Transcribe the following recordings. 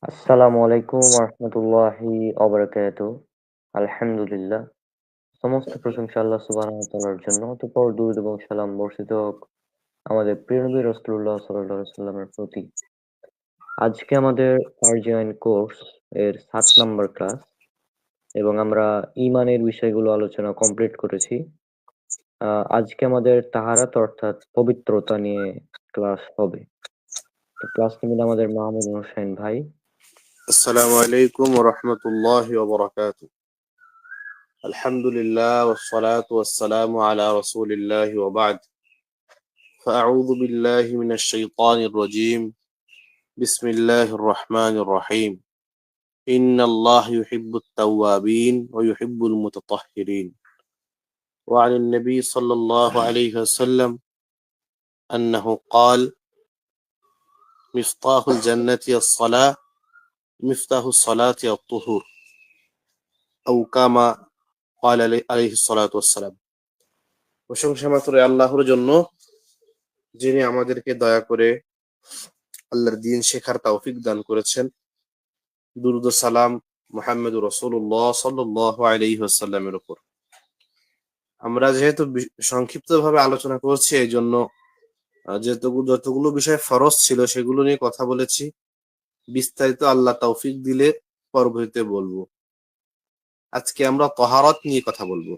আসসালামু আলাইকুম রহমতুল্লাহি অবরাকাতু। আলহামদুলিল্লাহ, সমস্ত প্রশংসা আল্লাহ সুবহানাহু ওয়া তাআলার জন্য। অতঃপর দুরূদ এবং সালাম বর্ষিত হোক আমাদের প্রিয় নবী রাসূলুল্লাহ সাল্লাল্লাহু আলাইহি ওয়াসাল্লামের প্রতি। আজকে আমাদের ফারজাইন কোর্স এর ৭ নাম্বার ক্লাস এবং আমরা ঈমানের বিষয়গুলো আলোচনা কমপ্লিট করেছি। আজকে আমাদের তাহারাত অর্থাৎ পবিত্রতা নিয়ে ক্লাস হবে। তো ক্লাস নেবেন আমাদের মাহমুদ হোসেন ভাই। السلام عليكم ورحمة الله وبركاته. الحمد لله والصلاة والسلام على رسول الله وبعد. فأعوذ بالله من الشيطان الرجيم. بسم الله الرحمن الرحيم. إن الله يحب التوابين ويحب المتطهرين. وعن النبي صلى الله عليه وسلم أنه قال: مفتاح الجنة الصلاة، مفتاح الصلاة الطهور، أو كما قال عليه الصلاة والسلام. প্রশংসা মাত্র আল্লাহর জন্য, যিনি আমাদেরকে দয়া করে আল্লাহর দ্বীন শেখার তৌফিক দান করেছেন। দুরূদ ও সালাম মুহাম্মদুর রাসূলুল্লাহ সাল্লাল্লাহু আলাইহি ওয়াসাল্লামের উপর। আমরা যেহেতু সংক্ষিপ্তভাবে আলোচনা করছি, এই জন্য যতগুলো বিষয় ফরজ ছিল সেগুলো নিয়ে কথা বলেছি। বিস্তারিত আল্লাহ তৌফিক দিলে পরবর্তীতে বলবো। আজকে আমরা তাহারাত নিয়ে কথা বলবো।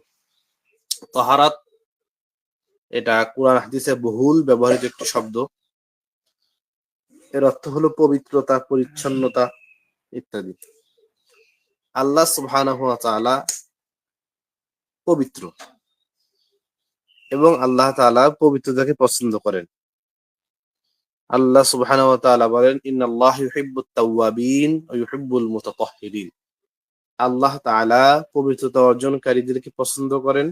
তাহারাত এটা কুরআন হাদিসে বহুল ব্যবহৃত একটি শব্দ। এর অর্থ হলো পবিত্রতা, পরিচ্ছন্নতা ইত্যাদি। আল্লাহ সুবহানাহু ওয়া তাআলা পবিত্র এবং আল্লাহ তাআলা পবিত্রতাকে পছন্দ করেন। আল্লাহ সুবহানাহু ওয়া তাআলা বলেন, ইন্নাল্লাহা ইউহিব্বুত তাওয়াবিন ওয়া ইউহিব্বুল মুতাতাহহিরিন। আল্লাহ তাআলা পবিত্রতা অর্জনকারীদেরকে পছন্দ করেন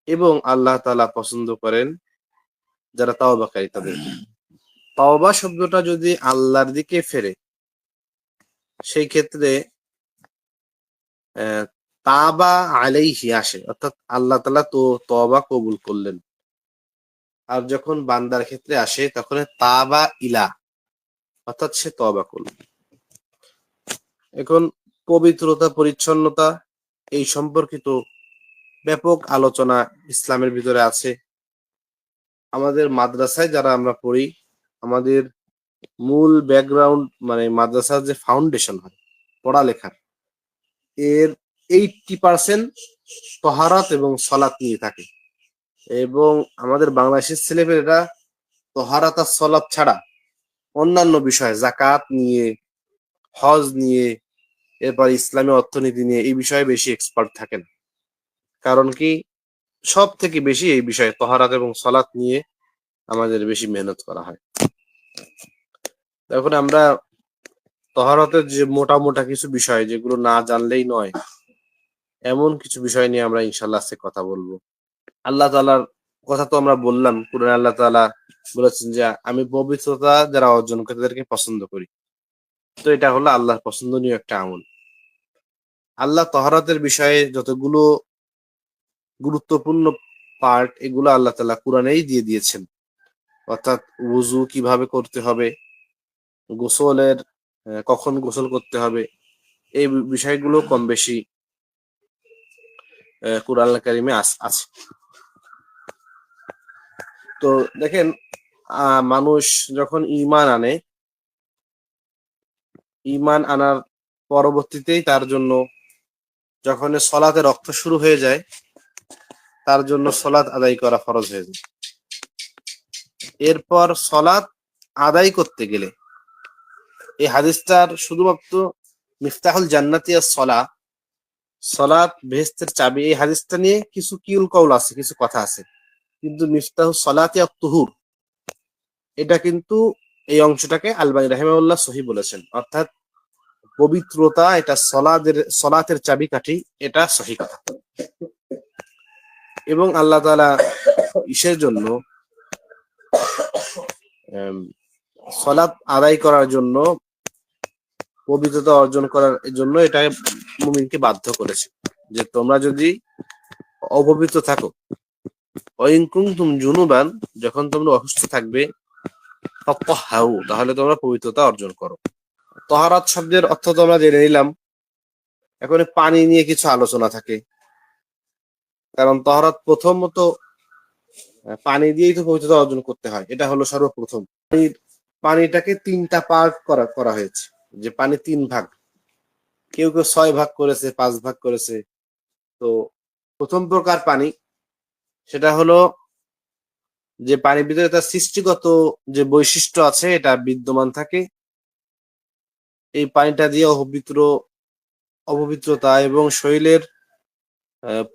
এবং আল্লাহ তাআলা পছন্দ করেন যারা তাওবাকারী তাদেরকে। তাওবা শব্দটা যদি আল্লাহর দিকে ফেরে, সেই ক্ষেত্রে তাবা আলাইহি আসে, অর্থাৎ আল্লাহ তাআলা তো তওবা কবুল করলেন। আর যখন বান্দার ক্ষেত্রে আসে তখন তাবা ইলা, অর্থাৎ সে তওবা করল। এখন পবিত্রতা, পরিচ্ছন্নতা এই সম্পর্কিত ব্যাপক আলোচনা ইসলামের ভিতরে আছে। আমাদের মাদ্রাসায় যারা আমরা পড়ি, আমাদের মূল ব্যাকগ্রাউন্ড মানে মাদ্রাসার যে ফাউন্ডেশন হয় পড়ালেখার, এর 80% তহারাত এবং সলাত নিয়ে থাকে। এবং আমাদের বাংলাদেশের ছেলেমেয়েরা তহারাত আর সলাত ছাড়া অন্যান্য বিষয়, যাকাত নিয়ে, হজ নিয়ে, এরপর ইসলামী অর্থনীতি নিয়ে এই বিষয়ে বেশি এক্সপার্ট থাকেন। কারণ কি, সব থেকে বেশি এই বিষয়ে তহারাত এবং সলাত নিয়ে আমাদের বেশি মেহনত করা হয়। এখন আমরা তহারাতের যে মোটা মোটা কিছু বিষয়, যেগুলো না জানলেই নয়, এমন কিছু বিষয় নিয়ে আমরা ইনশাল্লাহ আজকে কথা বলবো। আল্লাহ তাআলার কথা তো আমরা বললাম, কুরআনে আল্লাহ তাআলা বলেছেন যে আমি পবিত্রতা যারা অর্জন করে তাদেরকে পছন্দ করি। তো এটা হলো আল্লাহর পছন্দনীয় একটা আমল। আল্লাহ তহারাতের বিষয়ে যতগুলো গুরুত্বপূর্ণ পার্ট, এগুলো আল্লাহ তাআলা কুরআনেই দিয়ে দিয়েছেন। অর্থাৎ ওযু কিভাবে করতে হবে, গোসলের কখন গোসল করতে হবে, এই বিষয়গুলো কম বেশি কুরআন কারীমে আছে। তো দেখেন, মানুষ যখন ঈমান আনে, ঈমান আনার পরবর্তীতেই তার জন্য যখন সলাতের রক্ত শুরু হয়ে যায়, তার জন্য সলাত আদায় করা ফরজ হয়ে যায়। এরপর সলাত আদায় করতে গেলে, এই হাদিসটার শুধুমাত্র মিফতাহুল জান্নাতি আস-সালাহ, সলাত বেহেশতের চাবি, এই হাদিসটা নিয়ে কিছু কিউল কৌল আছে, কিছু কথা আছে। কিন্তু মিফতাহুস সালাতি আত-তুহুর, এটা কিন্তু এই অংশটাকে আলবানী রাহিমাহুল্লাহ সহিহ বলেছেন। অর্থাৎ পবিত্রতা এটা সলাতের চাবিকাঠি, এটা সহিহ কথা। এবং আল্লাহ তাআলা ইসের জন্য, সলাত আদায় করার জন্য, পবিত্রতা অর্জন করার জন্য এটা মুমিনকে বাধ্য করেছে যে তোমরা যদি অপবিত্র থাকো, ওয়াইন কুনতুম জুনুবান, যখন তোমরা অসুস্থ থাকবে, ফাত্তাহহারু, তাহলে তোমরা পবিত্রতা অর্জন করো। তহারাত শব্দের অর্থ তো আমরা জেনে নিলাম। এখন পানি নিয়ে কিছু আলোচনা থাকে, কারণ তহারাত প্রথমত পানি দিয়েই তো পবিত্রতা অর্জন করতে হয়, এটা হলো সর্বপ্রথম। পানিটাকে 3টা পার্ট করা হয়েছে, যে পানি 3 ভাগ, কেউ কেউ 6 ভাগ করেছে, 5 ভাগ করেছে। তো প্রথম প্রকার পানি সেটা হলো যে পানির ভিতরে তার সৃষ্টিগত যে বৈশিষ্ট্য আছে এটা বিদ্যমান থাকে। এই পানিটা দিয়ে অপবিত্রতা এবং শরীরের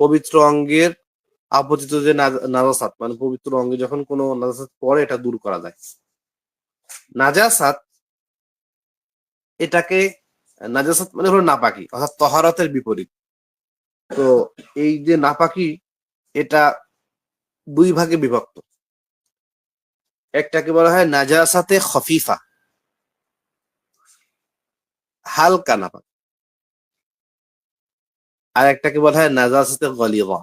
পবিত্র অঙ্গের আপতিত যে নাজাসাত, মানে পবিত্র অঙ্গে যখন কোনো নাজাসাত পড়ে এটা দূর করা যায়। নাজাসাত এটাকে নাজাসাত মানে হলো নাপাকি, অর্থাৎ তহারাতের বিপরীত। তো এই যে নাপাকি এটা 2 ভাগে বিভক্ত। একটাকে বলা হয় নাজাসাতে খফিফা, হালকা নাপাক, আর একটাকে বলা হয় নাজাসাতে গলিযা,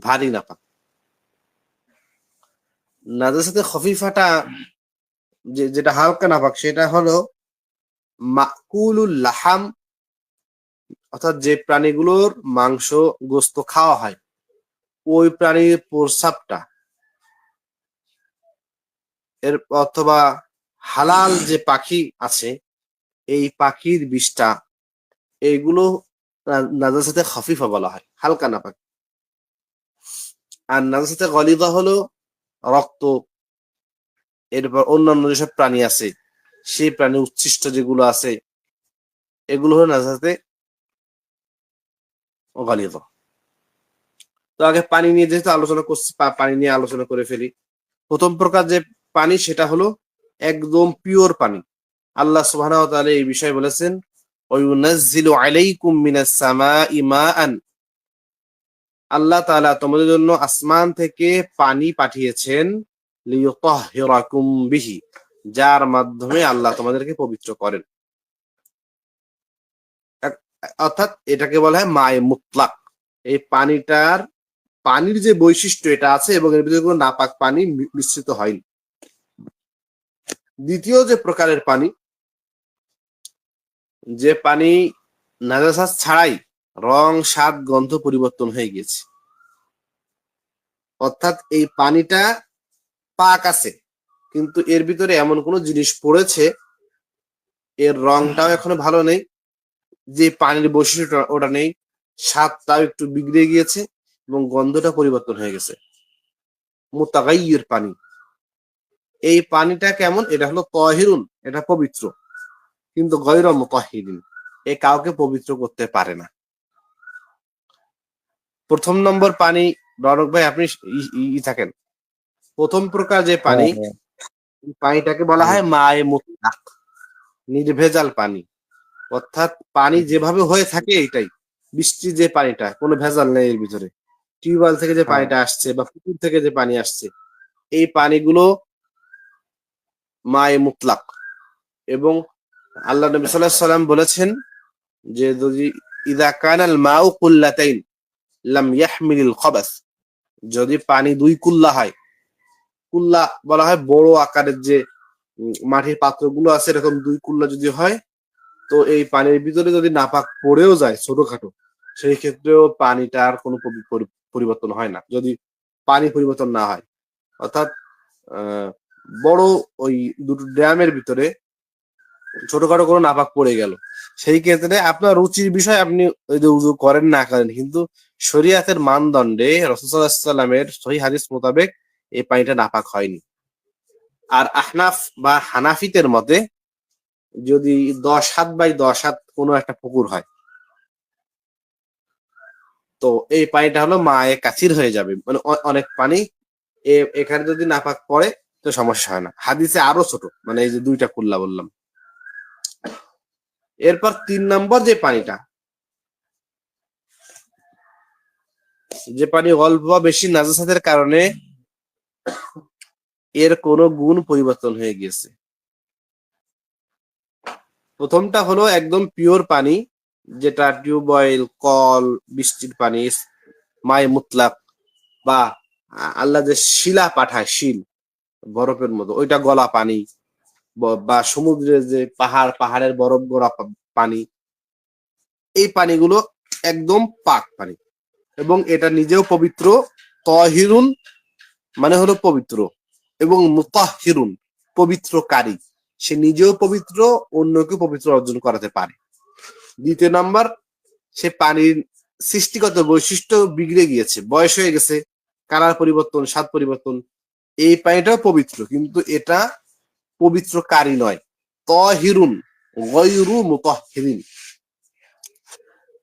ভারী নাপাক। নাজাসাতে খফিফাটা যেটা হালকা নাপাক সেটা হলো মাকুলুল লাহাম, অর্থাৎ যে প্রাণীগুলোর মাংস গোস্ত খাওয়া হয় ওই প্রাণীর প্রস্রাবটা এর, অথবা হালাল যে পাখি আছে এই পাখির বিষটা, এইগুলো নাজাসাতে খফিফা বলা হয়, হালকা নাপাক। আর নাজাসাতে গলিযা হলো রক্ত, এরপর অন্যান্য যেসব প্রাণী আছে সেই প্রাণী উচ্ছিষ্ট যেগুলো আছে এগুলো হলো নাজাসাতে গলিযা। তো আগে পানি নিয়ে যেহেতু আলোচনা করছি, পানি নিয়ে আলোচনা করে ফেলি। প্রথম প্রকার যে পানি সেটা হলো একদম পিওর পানি। আল্লাহ সুবহানাহু ওয়া তাআলা এই বিষয়ে বলেছেন, ওয়ায়ুনাজ্জিলু আলাইকুম মিনাস সামাই মাআন, আল্লাহ তাআলা তোমাদের জন্য আসমান থেকে পানি পাঠিয়েছেন, লিইউতাহহিরাকুম বিহি, যার মাধ্যমে আল্লাহ তোমাদেরকে পবিত্র করেন। অর্থাৎ এটাকে বলা হয় মায়ে মুতলাক। এই পানির যে বৈশিষ্ট্য এটা আছে এবং এর ভিতরে কোনো নাপাক পানি মিশ্রিত হয়নি। দ্বিতীয় যে প্রকারের পানি, যে পানি নাজাসাত ছাড়াই রং, স্বাদ, গন্ধ পরিবর্তন হয়ে গেছে, অর্থাৎ এই পানিটা পাক আছে কিন্তু এর ভিতরে এমন কোনো জিনিস পড়েছে, এর রংটাও এখনো ভালো নেই, যে পানির বৈশিষ্ট্য ওটা নেই, স্বাদটাও একটু বিগড়ে গিয়েছে এবং গন্ধটা পরিবর্তন হয়ে গেছে, মুতাগাইয়ির পানি। এই পানিটা কেমন? এটা হলো তাহিরুন, এটা পবিত্র, কিন্তু গায়রা মুতাহহিরিন, এ কাউকে পবিত্র করতে পারে না। প্রথম নম্বর পানি, রনক ভাই আপনি থাকেন, প্রথম প্রকার যে হ্যাঁ পানি, হ্যাঁ পানিটাকে বলা জি হয় মায়ে মুতলাক, নির্ভেজাল পানি। অর্থাৎ পানি যেভাবে হয়ে থাকে এটাই, বৃষ্টির যে পানিটা কোনো ভেজাল নেই এর ভিতরে, টিউবওয়েল থেকে যে হ্যাঁ পানিটা আসছে বা পুকুর থেকে যে পানি আসছে, এই পানিগুলো মায়ে মুতলাক। এবং আল্লাহ নবী সাল্লাল্লাহু আলাইহি সাল্লাম বলেছেন যে যদি ইযা কানাল মাউ কুল্লাতাইন লাম ইয়াহমিলিল খাবাস, যদি পানি 2 কুল্লা হয়, কুল্লা বলা হয় বড় আকারের যে মাটির পাত্রগুলো আছে, এরকম 2 কুল্লা যদি হয়, তো এই পানির ভিতরে যদি নাপাক পড়েও যায় ছোটখাটো, সেই ক্ষেত্রেও পানিটার কোনো পরিবর্তন হয় না, যদি পানি পরিবর্তন না হয়। অর্থাৎ বড় ওই দুটো ড্রামের ভিতরে ছোটখাটো কোনো নাপাক পড়ে গেল, সেই ক্ষেত্রে আপনার রুচির বিষয়, আপনি ওই যে উযু করেন না করেন, কিন্তু শরিয়াতের মানদণ্ডে রাসূল সাল্লাল্লাহু আলাইহি ওয়াসাল্লামের সহিহ হাদিস মোতাবেক এই পানিটা নাপাক হয়নি। আর আহনাফ বা হানাফিদের মতে যদি 10 হাত বাই 10 হাত কোনো একটা পুকুর হয়, তো এই পানিটা হলো মায়ে কাসির হয়ে যাবে, মানে অনেক পানি, এখানে যদি নাপাক পড়ে তো সমস্যা হয় না। হাদিসে আরো ছোট, মানে এই যে 2টা কুল্লা বললাম। এরপর 3 নম্বর যে পানিটা, যে পানি অল্প বা বেশি নাজাসাতের কারণে এর কোনো গুণ পরিবর্তন হয়ে গিয়েছে। প্রথমটা হলো একদম পিওর পানি, যেটা টিউবওয়েল, কল, বৃষ্টির পানি, মায়ে মুতলাক, বা আল্লাহ যে শিলা পাঠায়, শিল বরফের মতো, ওইটা গলা পানি, বা সমুদ্রের যে পাহাড়ের বরফ গড়া পানি, এই পানিগুলো একদম পাক পানি এবং এটা নিজেও পবিত্র। তাহিরুন মানে হলো পবিত্র, এবং মুতাহহিরুন পবিত্রকারী। সে নিজেও পবিত্র, অন্যকে পবিত্র অর্জন করাতে পারে। দ্বিতীয় নাম্বার, সে পানির সৃষ্টিগত বৈশিষ্ট্য বিগড়ে গিয়েছে, বয়স হয়ে গেছে, কালার পরিবর্তন, স্বাদ পরিবর্তন। এই পানিটাও পবিত্র, কিন্তু এটা পবিত্রকারী নয়। তাহিরুন গায়রু মুতাহহিরিন।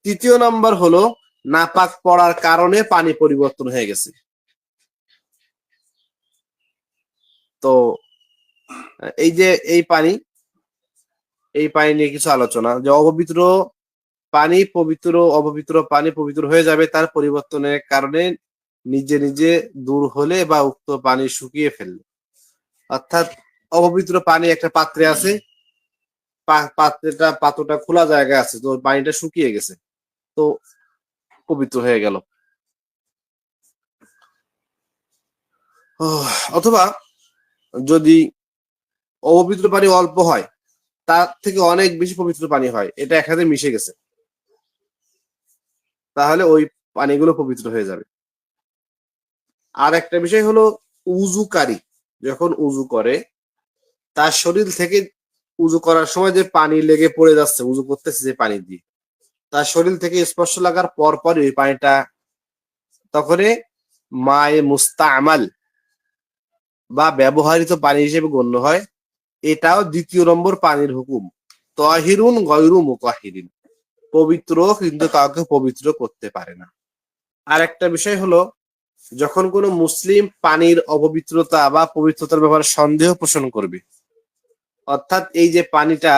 তৃতীয় নাম্বার হলো নাপাক পড়ার কারণে পানি পরিবর্তন হয়ে গেছে। তো এই যে এই পানি নিয়ে কিছু আলোচনা, যে অপবিত্র পানি পবিত্র, অপবিত্র পানি পবিত্র হয়ে যাবে তার পরিবর্তনের কারণে নিজে নিজে দূর হলে বা উক্ত পানি শুকিয়ে ফেললে। অর্থাৎ অপবিত্র পানি একটা পাত্রে আছে, পাত্রটা খোলা জায়গায় আছে, তো পানিটা শুকিয়ে গেছে, তো পবিত্র হয়ে গেল। অথবা যদি অপবিত্র পানি অল্প হয়, তার থেকে অনেক বেশি পবিত্র পানি হয়, এটা একসাথে মিশে গেছে, তাহলে ওই পানিগুলো পবিত্র হয়ে যাবে। আর একটা বিষয় হলো উজুকারী যখন উজু করে, তার শরীর থেকে উজু করার সময় যে পানি লেগে পড়ে যাচ্ছে, উজু করতেছে যে পানি দিয়ে, তার শরীর থেকে স্পর্শ লাগার পর পরই ওই পানিটা তখনই মায়ে মুস্তামাল বা ব্যবহৃত পানি হিসেবে গণ্য হয়। এটাও দ্বিতীয় নম্বর পানির হুকুম। তাহিরুন গায়রু মুতাহহিরিন, পবিত্র কিন্তু কাউকে পবিত্র করতে পারে না। আর একটা বিষয় হলো, যখন কোনো মুসলিম পানির অপবিত্রতা বা পবিত্রতার ব্যাপারে সন্দেহ পোষণ করবে, অর্থাৎ এই যে পানিটা,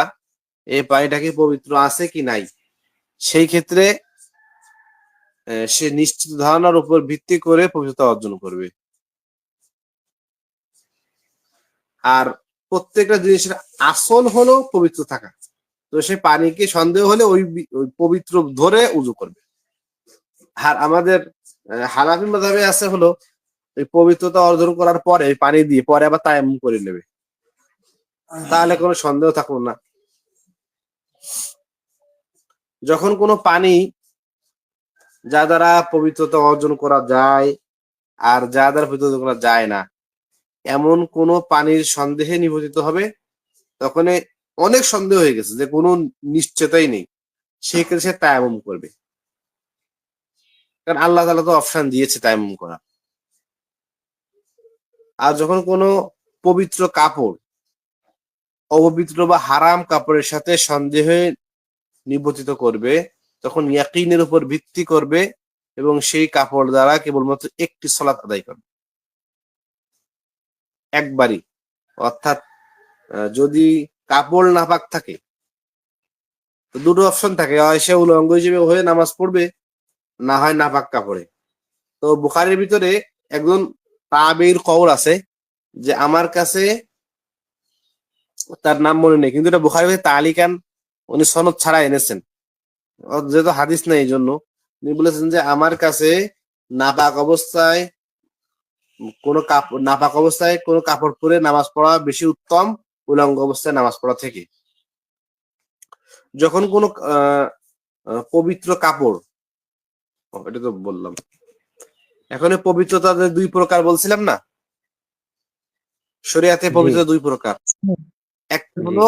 এই পানিটা কি পবিত্র আছে কি নাই, সেই ক্ষেত্রে সে নিশ্চিত ধারণার উপর ভিত্তি করে পবিত্রতা অর্জন করবে। আর প্রত্যেকটা জিনিসের আসল হলো পবিত্র থাকা, তো সে পানিকে সন্দেহ হলে ওই পবিত্র ধরে উজু করবে। আর আমাদের হানাফি মাযহাবে আছে হলো, এই পবিত্রতা অর্জন করার পরে পানি দিয়ে পরে আবার তায়াম্মুম করে নেবে, তাহলে কোনো সন্দেহ থাকলো না। যখন কোনো পানি যা দ্বারা পবিত্রতা অর্জন করা যায় আর যা দ্বারা পবিত্রতা করা যায় না, এমন কোন পানির সন্দেহে নিবেদিত হবে, তখন অনেক সন্দেহ হয়ে গেছে যে কোনো নিশ্চয়তাই নেই, সেক্ষেত্রে সে তায়াম্মুম করবে, কারণ আল্লাহ তাআলা তো অপশন দিয়েছে তায়াম্মুম করা। আর যখন কোনো পবিত্র কাপড় অপবিত্র বা হারাম কাপড়ের সাথে সন্দেহে নিবর্তিত করবে, তখন ইয়াকিনের উপর ভিত্তি করবে এবং সেই কাপড় দ্বারা কেবলমাত্র একটি সালাত আদায় করবে, একবারই। অর্থাৎ যদি কাপড় নাপাক থাকে, তো দুটো অপশন থাকে, হয় সে উলঙ্গ হিসেবে হয়ে নামাজ পড়বে, না হয় নাপাক কাপড়ে। তো বুখারীর ভিতরে একজন তাবেঈর কওল আছে, যে আমার কাছে, তার নাম মনে নেই, কিন্তু এটা বুখারী তালিকান উনি সনদ ছাড়া এনেছেন, যেহেতু হাদিস নেই এই জন্য। উনি বলেছেন যে আমার কাছে নাপাক অবস্থায় কোনো কাপড় পরে নামাজ পড়া বেশি উত্তম উলঙ্গ অবস্থায় নামাজ পড়া থেকে। যখন কোনো পবিত্র কাপড়, এটা তো বললাম। এখন পবিত্রতা দুই প্রকার বলছিলাম না, শরিয়াতে জি পবিত্রতা দুই প্রকার। একটা জি হলো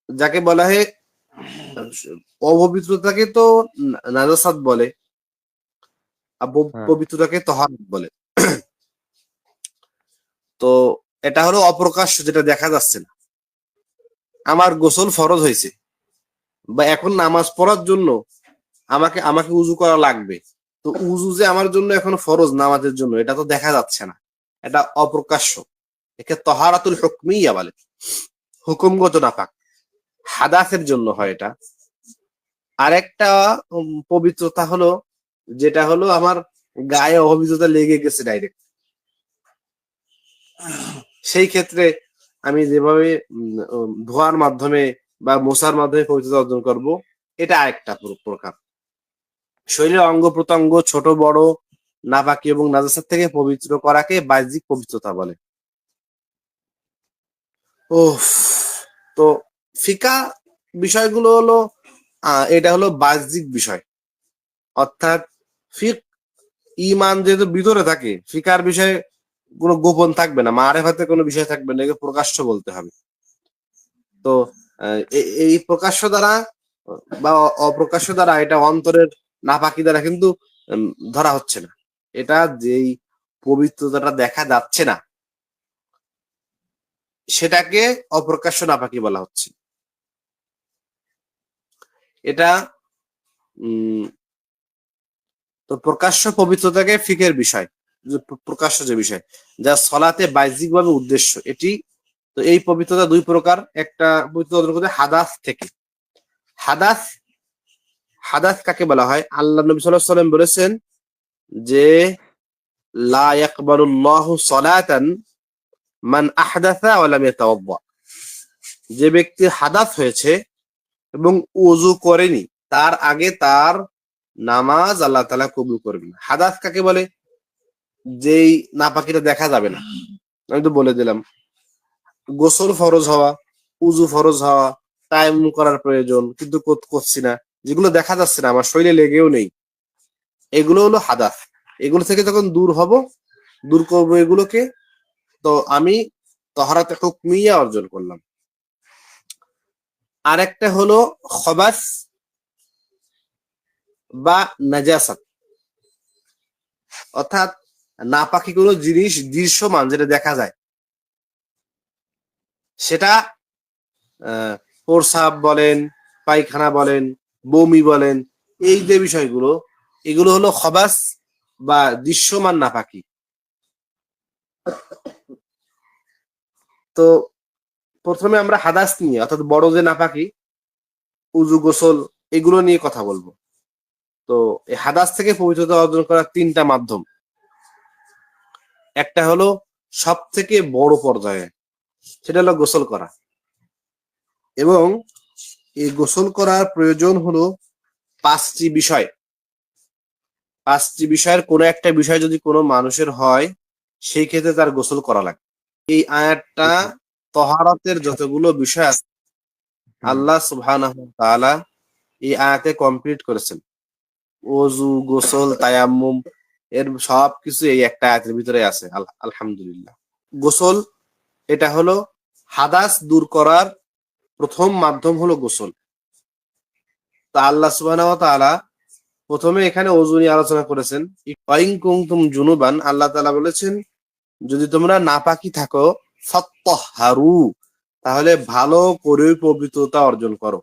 যাকে বলা হয় অপবিত্রতাকে তো নাজাসাত বলে, আর হ্যাঁ পবিত্রতাকে তহারত বলে। তো এটা হলো অপ্রকাশ্য, যেটা দেখা যাচ্ছে না। আমার গোসল ফরজ হয়েছে, বা এখন নামাজ পড়ার জন্য আমাকে আমাকে উজু করা লাগবে, তো উজু যে আমার জন্য এখন ফরজ নামাজের জন্য, এটা তো দেখা যাচ্ছে না, এটা অপ্রকাশ্য। একে তহারাতুল হুকমিয়া বলে, হুকুমগত নাপাক, হাদাসের জন্য হয় এটা। আরেকটা পবিত্রতা হলো, যেটা হলো আমার গায়ে অপবিত্রতা লেগে গেছে ডাইরেক্ট, সেই ক্ষেত্রে আমি যেভাবে ধোয়ার মাধ্যমে বা মোছার মাধ্যমে পবিত্রতা অর্জন করব, এটা আরেকটা প্রকার। শরীরের অঙ্গ প্রত্যঙ্গ ছোট বড় নাপাকি এবং নাজাসাত থেকে পবিত্র করাকে বাহ্যিক পবিত্রতা বলে। ও, তো ফিকা বিষয়গুলো হলো এটা হলো বাহ্যিক বিষয়, অর্থাৎ ফিক ইমান যেহেতু ভিতরে থাকে, ফিকার বিষয়ে কোনো গোপন থাকবে না, মারেফাতে কোনো বিষয় থাকবে না, একে প্রকাশ্য বলতে হবে। তো এই প্রকাশ্য দ্বারা বা অপ্রকাশ্য দ্বারা এটা অন্তরের নাপাকি দ্বারা কিন্তু ধরা হচ্ছে না। এটা যেই পবিত্রতাটা দেখা যাচ্ছে না সেটাকে অপ্রকাশ্য নাপাকি বলা হচ্ছে। এটা উম তো প্রকাশ্য পবিত্রতাকে ফিকের বিষয়, প্রকাশ্য যে বিষয় যা সলাতে বাহ্যিক ভাবে উদ্দেশ্য এটি। তো এই পবিত্রতা দুই প্রকার, একটা পবিত্রতা অর্জন করতে হাদাস থেকে। হাদাস হাদাস কাকে বলা হয়? আল্লাহ নবী সাল্লাল্লাহু আলাইহি ওয়াসাল্লাম বলেছেন যে লা ইয়াকবালুল্লাহু সালাতান মান আহদাসা ওয়া লাম ইয়াতাওয়াদ্দা। যে ব্যক্তি হাদাস হয়েছে এবং ওযু করেনি তার আগে তার নামাজ আল্লাহ তাআলা কবুল করবেন না। হাদাস কাকে বলে? যেই নাপাকিটা দেখা যাবে না। আমি তো বলে দিলাম, গোসল ফরজ হওয়া, উযু ফরজ হওয়া, তায়াম্মুম করার প্রয়োজন কিন্তু করছি না, যেগুলো দেখা যাচ্ছে না, আমার শরীরে লেগেও নেই, এগুলো হলো হাদাস। এগুলো থেকে যখন দূর করবো এগুলোকে, তো আমি তহরাতে হুকমিয়া অর্জন করলাম। আর একটা হলো খবাস বা নাজাসাত, অর্থাৎ নাপাকি কোনো জিনিস দৃশ্যমান যেটা দেখা যায়, সেটা প্রস্রাব বলেন, পায়খানা বলেন, বমি বলেন, এই যে বিষয়গুলো, এগুলো হলো খবাস বা দৃশ্যমান নাপাকি। তো প্রথমে আমরা হাদাস নিয়ে, অর্থাৎ বড় যে নাপাকি, উজু গোসল, এগুলো নিয়ে কথা বলবো। তো এই হাদাস থেকে পবিত্রতা অর্জন করার তিনটা মাধ্যম। একটা হলো সব থেকে বড় পর্যায়ে, সেটা হলো গোসল করা। এবং এই গোসল করার প্রয়োজন হলো পাঁচটি বিষয়। পাঁচটি বিষয়ের কোনো একটা বিষয় যদি কোনো মানুষের হয়, সেই ক্ষেত্রে তার গোসল করা লাগে। এই আয়াতটা তহারাতের যতগুলো বিষয় আছে আল্লাহ সুবহানাহু ওয়া তাআলা এই আয়াতে কমপ্লিট করেছেন। ওযু, গোসল, তায়াম্মুম, এর সবকিছু এই একটা আয়াতের ভিতরে আছে। আলহামদুলিল্লাহ। গোসল এটা হলো হাদাস দূর করার প্রথম মাধ্যম হলো গোসল। তা আল্লাহ সুবহানাহু ওয়া তাআলা প্রথমে এখানে ওযু নিয়ে আলোচনা করেছেন। ওয়াইন কুনতুম জুনুবান, আল্লাহ তাআলা বলেছেন যদি তোমরা নাপাকি থাকো ফাত্তাহহারু, তাহলে ভালো করে পবিত্রতা অর্জন করো।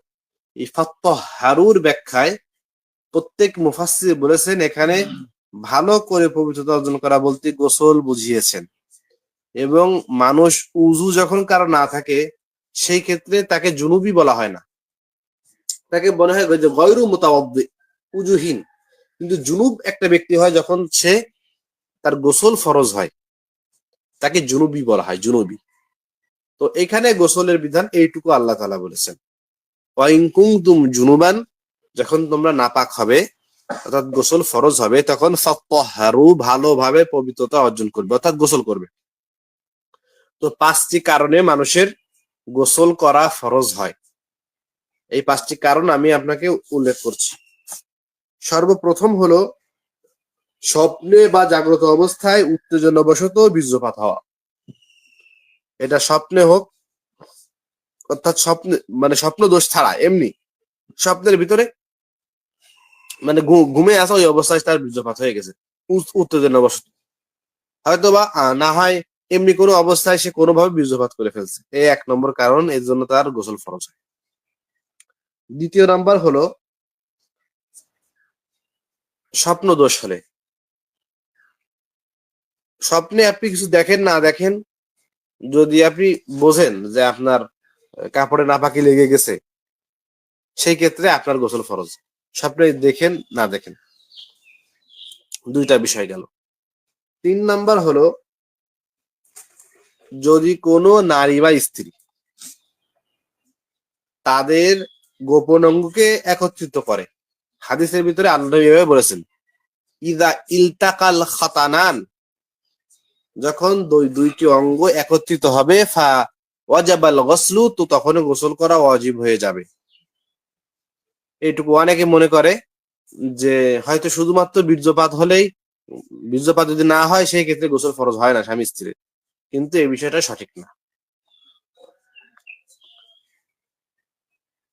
এই ফাত্তাহহারুর ব্যাখ্যায় প্রত্যেক মুফাসসির বলেছেন এখানে ভালো করে পবিত্রতা অর্জন করা বলতে গোসল বুঝিয়েছেন। এবং মানুষ উযু যখন কারো না থাকে সেই ক্ষেত্রে তাকে জুনুবি বলা হয় না, তাকে বলা হয় যে গয়রু মুতাওয়াদ্দি, উযুহীন। কিন্তু জুনুব একটা ব্যক্তি হয় যখন সে তার গোসল ফরজ হয়, তাকে জুনুবি বলা হয়, জুনুবি। তো এখানে গোসলের বিধান এইটুকু আল্লাহ তাআলা বলেছেন। ওয়াইন কুনতুম জুনুবান, যখন তোমরা নাপাক হবে অর্থাৎ গোসল ফরজ হবে, তখন ফাত্তাহহারু, ভালোভাবে পবিত্রতা অর্জন করবে অর্থাৎ গোসল করবে। তো পাঁচটি কারণে মানুষের গোসল করা ফরজ হয়। এই পাঁচটি কারণ আমি আপনাকে উল্লেখ করছি। সর্বপ্রথম হলো স্বপ্নে বা জাগ্রত অবস্থায় উত্তেজনাবশত বীর্যপাত হওয়া। এটা স্বপ্নে হোক, অর্থাৎ স্বপ্নে মানে স্বপ্ন দোষ ছাড়া এমনি স্বপ্নের ভিতরে মানে ঘুমে আসা ওই অবস্থায় তার বীর্যপাত হয়ে গেছে উত্তেজনাবশত, হয়তো বা না হয় এমনি কোনো অবস্থায় সে কোনোভাবে বীর্যপাত করে ফেলছে, এই এক নম্বর কারণ, এর জন্য তার গোসল ফরজ হয়। দ্বিতীয় নাম্বার হলো স্বপ্ন দোষ হলে। স্বপ্নে আপনি কিছু দেখেন না দেখেন, যদি আপনি বোঝেন যে আপনার কাপড়ে নাপাকি লেগে গেছে, সেই ক্ষেত্রে আপনার গোসল ফরজ। স্বপ্নে দেখেন না দেখেন, দুইটা বিষয় গেল। তিন নাম্বার হলো যদি কোনো নারী বা স্ত্রী তাদের গোপন অঙ্গকে একত্রিত করে। হাদিসের ভিতরে আল্লাহ এভাবে বলেছেন ইদা ইলতাকাল খাতানান, যখন দুইটি অঙ্গ একত্রিত হবে, ফা ওয়াজাবাল গসলু, তো তখনই গোসল করা ওয়াজিব হয়ে যাবে। এইটুকু অনেকে মনে করে যে হয়তো শুধুমাত্র বীর্যপাত হলেই, বীর্যপাত যদি না হয় সেই ক্ষেত্রে গোসল ফরজ হয় না স্বামী স্ত্রীর, কিন্তু এই বিষয়টা সঠিক না।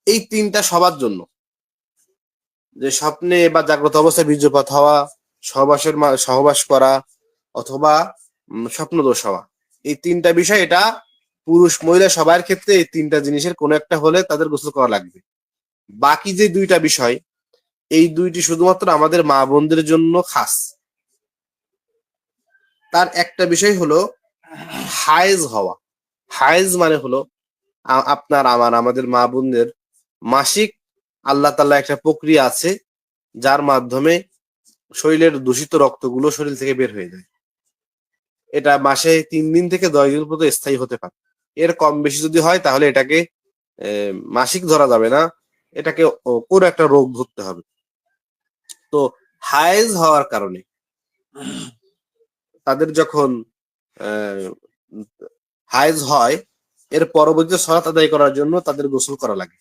এই তিনটা সবার জন্য, যে স্বপ্নে বা জাগ্রত অবস্থায় বীর্যপাত হওয়া, সহবাস করা, অথবা স্বপ্নদোষ হওয়া, এই তিনটা বিষয়, এটা পুরুষ মহিলা সবার ক্ষেত্রে এই তিনটা জিনিসের কোনো একটা হলে তাদের গোসল করা লাগবে। বাকি যে দুইটা বিষয়, এই দুইটি শুধুমাত্র আমাদের মা বোনদের জন্য খাস। তার একটা বিষয় হলো হায়েজ হওয়া। হায়েজ মানে হলো আপনার আমার আমাদের মা বোনদের মাসিক, আল্লাহ তাআলা একটা প্রক্রিয়া আছে যার মাধ্যমে শরীরের দূষিত রক্তগুলো শরীর থেকে বের হয়ে যায়। এটা মাসে 3 দিন থেকে 10 দিন পর্যন্ত স্থায়ী হতে পারে। এর কম বেশি যদি হয় তাহলে এটাকে মাসিক ধরা যাবে না, এটাকে কোনো একটা রোগ ধরতে হবে। তো হায়েজ হওয়ার কারণে তাদের যখন হায়েজ হয়, এর পরবর্তীতে সালাত আদায় করার জন্য তাদের গোসল করা লাগে।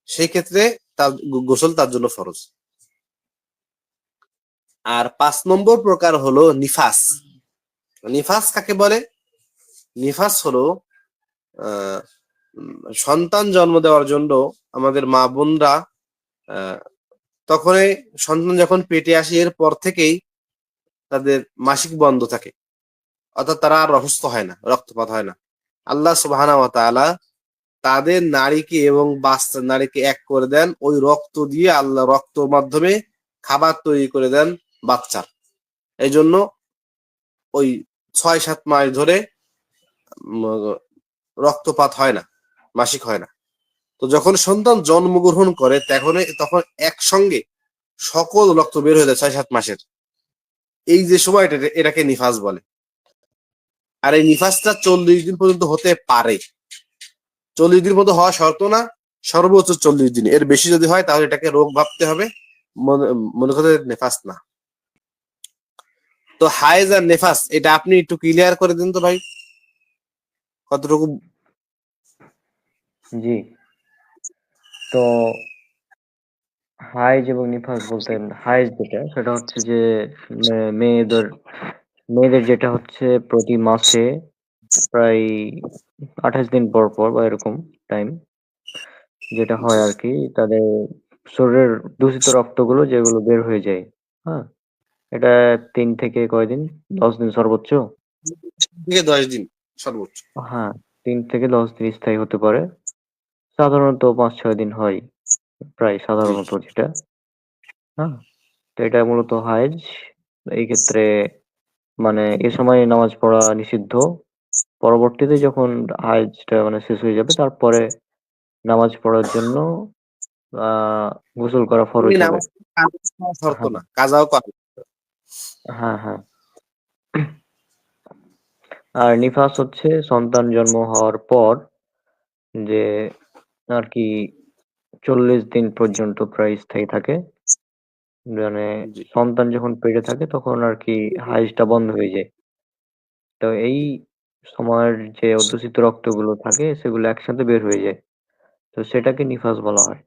সেই ক্ষেত্রে তার গোসল তার জন্য ফরজ। আর 5 নম্বর প্রকার হলো নিফাস। নিফাস কাকে বলে? নিফাস হলো সন্তান জন্ম দেওয়ার জন্য আমাদের মা বোনরা তখনই, সন্তান যখন পেটে আসে এর পর থেকেই তাদের মাসিক বন্ধ থাকে, অর্থাৎ তারা আর অসুস্থ হয় না, রক্তপাত হয় না। আল্লাহ সুবহানাহু ওয়া তাআলা তাদের নারীকে এবং বাচ্চা নারীকে এক করে দেন, ওই রক্ত দিয়ে আল্লাহ রক্তর মাধ্যমে খাবার তৈরি করে দেন বাচ্চার। এই জন্য ওই 6-7 মাস ধরে রক্তপাত হয় না, মাসিক হয় না। তো যখন সন্তান জন্মগ্রহণ করে তখন একসঙ্গে সকল রক্ত বের হয়ে যায় 6-7 মাসের। এই যে সময়টা, এটাকে নিফাস বলে। আর এই নিফাসটা 40 দিন পর্যন্ত হতে পারে। 40 দিন পর্যন্ত হওয়া শর্ত না, সর্বোচ্চ 40 দিন। এর বেশি যদি হয় তাহলে এটাকে রোগ ভাবতে হবে, মনে করতে নেফাস না। তো হায়েজ আর নেফাস, এটা আপনি একটু ক্লিয়ার করে দিন তো ভাই, কতটুকু? জি। তো হাইজ এবং নিফাস বলতে, হাইজ যেটা সেটা হচ্ছে যে মেয়েদের মেয়েদের যেটা হচ্ছে প্রতি মাসে প্রায় 28 দিন পর পর বা এরকম টাইম যেটা হয় আর কি, তাদের শরীরের দূষিত রক্তগুলো যেগুলো বের হয়ে যায়। হ্যাঁ, এটা 3 থেকে কয়দিন, 10 দিন সর্বোচ্চ। 10 দিন সর্বোচ্চ। হ্যাঁ, 3 থেকে 10 দিন স্থায়ী হতে পারে। সাধারণত 5-6 দিন হয়, প্রায় জি। সাধারণত যেটা। হ্যাঁ, তো এটা মূলত হাইজ। এই ক্ষেত্রে মানে এ সময় নামাজ পড়া নিষিদ্ধ। পরবর্তীতে যখন হাইজটা মানে শেষ হয়ে যাবে তারপরে নামাজ পড়ার জন্য গোসল করা এমনি ফরজ হবে। নামাজ কাজা শর্ত হ্যাঁ, না, কাজাও করা। হ্যাঁ, হ্যাঁ। আর নিফাস হচ্ছে সন্তান জন্ম হওয়ার পর যে আর কি 40 দিন পর্যন্ত প্রায় স্থায়ী থাকে। মানে জি। সন্তান যখন পেটে থাকে তখন আর কি হাইজটা বন্ধ হয়ে যায়। তো এই সময়ের যে অদূষিত রক্তগুলো থাকে সেগুলো একসাথে বের হয়ে যায়। তো সেটাকে নিফাস বলা হয়।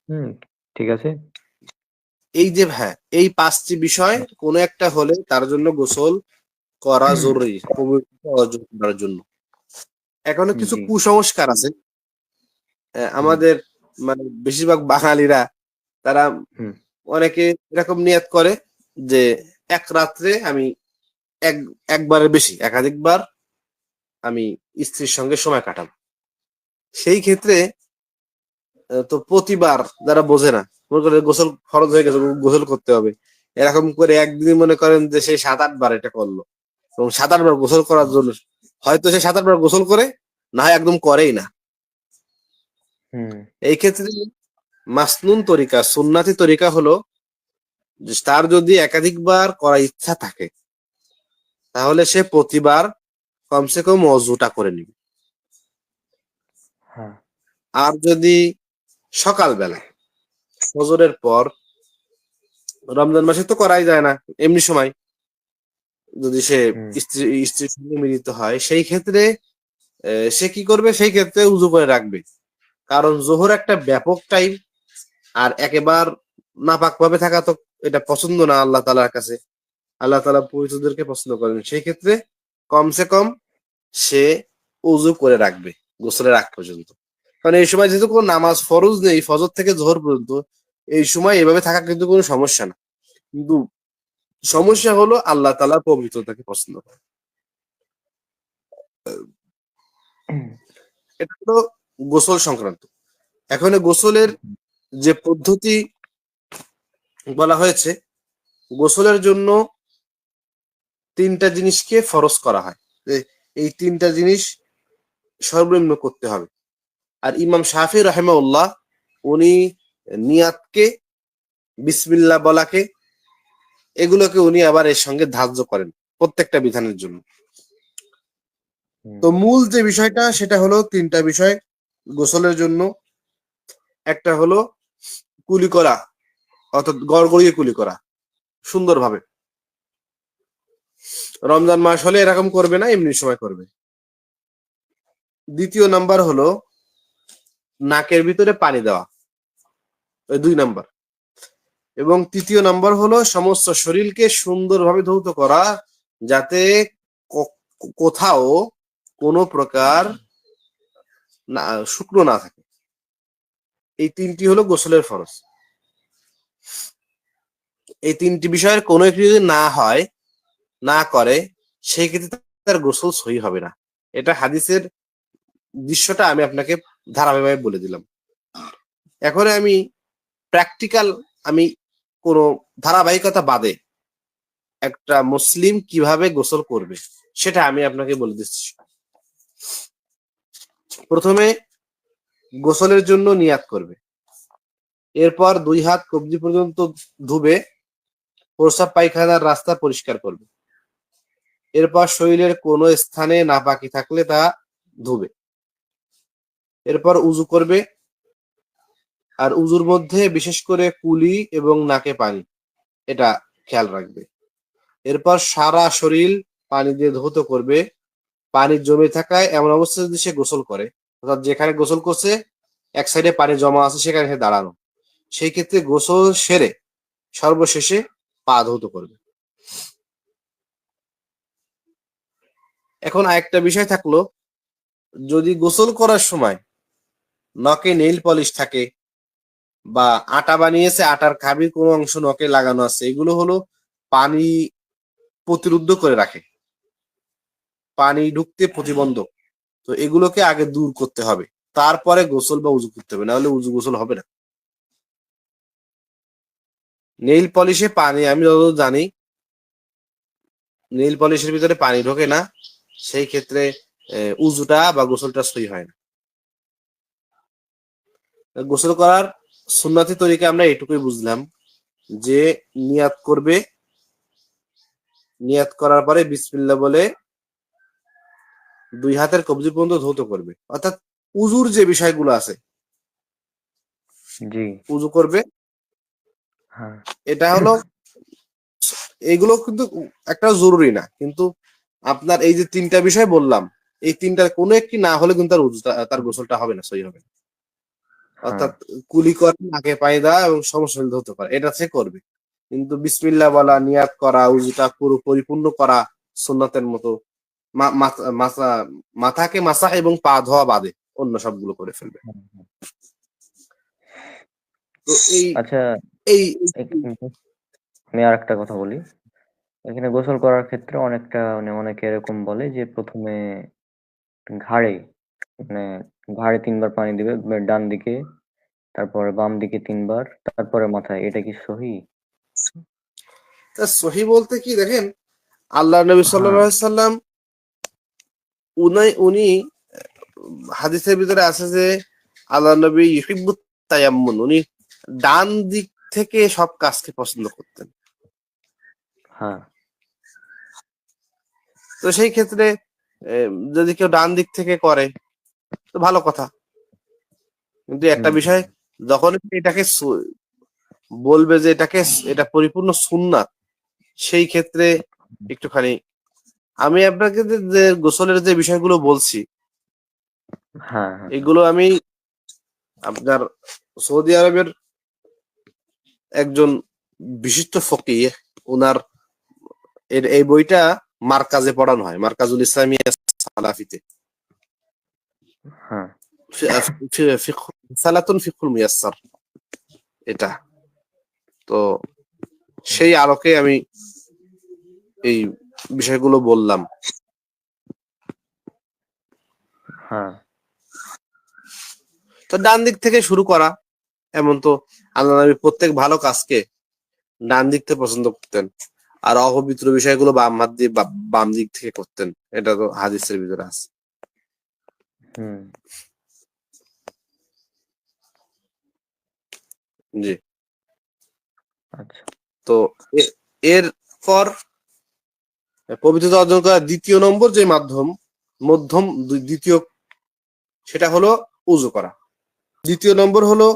হুম, ঠিক আছে? এই যে হ্যাঁ, এই 5টি বিষয় কোন একটা হলে তার জন্য গোসল করা জরুরি, পবিত্রতা অর্জন করার জন্য। এখনো কিছু জি, কুসংস্কার আছে। হুম, আমাদের মানে বেশিরভাগ বাঙালিরা, তারা হুম, অনেকে এরকম নিয়ত করে যে এক রাত্রে আমি এক একবারের বেশি একাধিকবার আমি স্ত্রীর সঙ্গে সময় কাটাবো। সেই ক্ষেত্রে তো প্রতিবার যারা বোঝে না, মনে করে গোসল ফরজ হয়ে গেছে, গোসল করতে হবে, এরকম করে একদিন মনে করেন যে সে 7-8 বার এটা করলো, এবং 7-8 বার গোসল করার জন্য হয়তো সে 7-8 বার গোসল করে, না হয় একদম করেই না। হুম, এই ক্ষেত্রে মাসনুন তরিকা, সুন্নাতি তরিকা হলো যে তার যদি একাধিকবার করার ইচ্ছা থাকে তাহলে সে প্রতিবার কমসে কম অজুটা করে নিবে। হ্যাঁ, আর যদি সকালবেলা ফজরের পর, রমজান মাসে তো করাই যায় না এমনি সময়, যদি সে হুম স্ত্রীর সঙ্গে মিলিত হয়, সেই ক্ষেত্রে সে কি করবে? সেই ক্ষেত্রে উজু করে রাখবে। কারণ জোহর একটা ব্যাপক টাইম, আর একেবার নাপাক ভাবে থাকা তো এটা পছন্দ না আল্লাহ তাআলার কাছে। আল্লাহ তাআলা পবিত্রদেরকে পছন্দ করেন। সেই ক্ষেত্রে কমসে কম সে উজু করে রাখবে গোসলের আগ পর্যন্ত। কারণ এই সময় যেহেতু কোনো নামাজ ফরজ নেই, ফজর থেকে জোহর পর্যন্ত, এই সময় এভাবে থাকা কিন্তু কোনো সমস্যা না। কিন্তু সমস্যা হলো আল্লাহ তাআলা পবিত্রতাকে পছন্দ করে। এটা হলো গোসল সংক্রান্ত। এখন এই গোসলের যে পদ্ধতি বলা হয়েছে, গোসলের জন্য তিনটা জিনিসকে ফরজ করা হয়। এই তিনটা জিনিস সর্বনিম্ন করতে হবে। আর ইমাম শাফি রাহিমাহুল্লাহ উনি নিয়াতকে, বিসমিল্লাহ বলাকে, এগুলোকে উনি আবার এর সঙ্গে ধার্য করেন প্রত্যেকটা বিধানের জন্য। হুম তো মূল যে বিষয়টা সেটা হলো তিনটা বিষয় গোসলের জন্য। একটা হলো কুলি করা, অর্থাৎ গড়গড়িয়ে কুলি করা সুন্দরভাবে। রমজান মাস হলে এরকম করবে না, এমনি সময় করবে। দ্বিতীয় নাম্বার হলো নাকের ভিতরে পানি দেওয়া, ওই 2 নাম্বার। এবং তৃতীয় নাম্বার হলো সমস্ত শরীরকে সুন্দরভাবে ধৌত করা, যাতে কোথাও কোনো প্রকার না শুকনো না থাকে। এই তিনটি হলো গোসলের ফরজ। এই তিনটি বিষয়ের কোনো একটি যদি না হয়, না করে, সেই ক্ষেত্রে তার গোসল সহি হবে না। এটা হাদিসের দৃশ্যটা আমি আপনাকে ধারাবাহিকভাবে বলে দিলাম। এখন আমি প্র্যাকটিক্যাল, আমি কোনো ধারাবাহিকতা বাদে একটা মুসলিম কিভাবে গোসল করবে সেটা আমি আপনাকে বলে দিচ্ছি। প্রথমে গোসলের জন্য নিয়াত করবে। এরপর 2 হাত কবজি পর্যন্ত ধুবে, প্রস্রাব পায়খানার রাস্তা পরিষ্কার করবে। এরপর শরীরের কোনো স্থানে নাপাকি থাকলে তা ধুবে। এরপর উজু করবে। আর উজুর মধ্যে বিশেষ করে কুলি এবং নাকে পানি, এটা খেয়াল রাখবে। এরপর সারা শরীর পানি দিয়ে ধৌত করবে। পানি জমে থাকায় এমন অবস্থায় যদি সে গোসল করে, অর্থাৎ যেখানে গোসল করছে এক সাইডে পানি জমা আছে, সেখানে সে দাঁড়ানো, সেই ক্ষেত্রে গোসল সেরে সর্বশেষে পা ধৌত করবে। এখন আরেকটা বিষয় থাকলো, যদি গোসল করার সময় নখে নেইল পলিশ থাকে বা আটা বানিয়েছে, আটার খাবির কোনো অংশ নখে লাগানো আছে, এগুলো হলো পানি প্রতিরুদ্ধ করে রাখে, পানি ঢুকতে প্রতিবন্ধক। তো এগুলোকে আগে দূর করতে হবে, তারপরে গোসল বা উজু করতে হবে, না হলে উজু গোসল হবে না। নেইল পলিশে পানি, আমি যতদূর জানি নেইল পলিশের ভিতরে পানি ঢোকে না, সেই ক্ষেত্রে উজুটা বা গোসলটা সহি হয় না। গোসল করার সুন্নতি তরিকা আমরা এটুকুই বুঝলাম, যে নিয়াত করবে, নিয়াত করার পরে বিসমিল্লাহ বলে 2 হাতের কবজি পর্যন্ত ধৌত করবে। অর্থাৎ উজুর যে বিষয়গুলো আছে, জি উজু করবে, হ্যাঁ এটা হলো, এগুলো কিন্তু একটা জরুরি না, কিন্তু আপনার এই যে তিনটা বিষয় বললাম, এই তিনটার কোনো একটি না হলে কিন্তু তার উজুটা, তার গোসলটা হবে না, সহি হবে না। হ্যাঁ অর্থাৎ কুলি করা, নাকে পানি দেওয়া এবং সমস্ত শরীর ধৌত করা, এটা সে করবে। কিন্তু বিসমিল্লাহ বলা, নিয়াত করা, উজুটা পুরো পরিপূর্ণ করা সুন্নাতের মতো, মাথাকে মাসাহ এবং পা ধোয়া বাদে অন্য সবগুলো করে ফেলবে। হুম, হুম। তো এই আচ্ছা এই আমি আর একটা কথা বলি। এখানে গোসল করার ক্ষেত্রে অনেকটা মানে অনেকে এরকম বলে যে প্রথমে ঘাড়ে মানে ঘাড়ে 3 বার পানি দিবে, ডান দিকে, তারপরে বাম দিকে 3 বার, তারপরে মাথায়। এটা কি সহি? সহি বলতে কি, দেখেন, আল্লাহ নবী হ্যাঁ সাল্লাল্লাহু আলাইহি সাল্লাম, উনি হাদিসের ভিতরে আছে যে আল্লাহ নবী ইউহিব্বুত তায়াম্মুন, উনি ডান দিক থেকে সব কাজকে পছন্দ করতেন। হ্যাঁ তো সেই ক্ষেত্রে যদি কেউ ডান দিক থেকে করে তো ভালো কথা। কিন্তু একটা হুম বিষয়, যখন এটাকে বলবে যে এটা পরিপূর্ণ সুন্নাত, সেই ক্ষেত্রে একটুখানি আমি আপনাকে যে গোসলের যে বিষয়গুলো বলছি হ্যাঁ, হ্যাঁ, এগুলো আমি আপনার সৌদি আরবের একজন বিশিষ্ট ফকিহ, ওনার এই বইটা মার্কাজে পড়ানো হয়, মার্কাজুল ইসলামিয়া সালাফিতে, হ্যাঁ, সালাতুন ফিকুল মুয়াসসার এটা। তো সেই আলোকে আমি এই বিষয়গুলো বললাম। হ্যাঁ, তো ডান দিক থেকে শুরু করা, এমন তো আল্লাহ নবী প্রত্যেক ভালো কাজকে ডান দিক থেকে পছন্দ করতেন, আর অপবিত্র বিষয়গুলো বাম হাত দিয়ে বাম দিক থেকে করতেন, এটা তো হাদিসের ভিতরে আছে। হুম, জি। আচ্ছা, তো এর পর পবিত্রতা অর্জন করার দ্বিতীয় নম্বর যে মধ্যম দ্বিতীয়, সেটা হলো উজু করা। দ্বিতীয় নম্বর হলো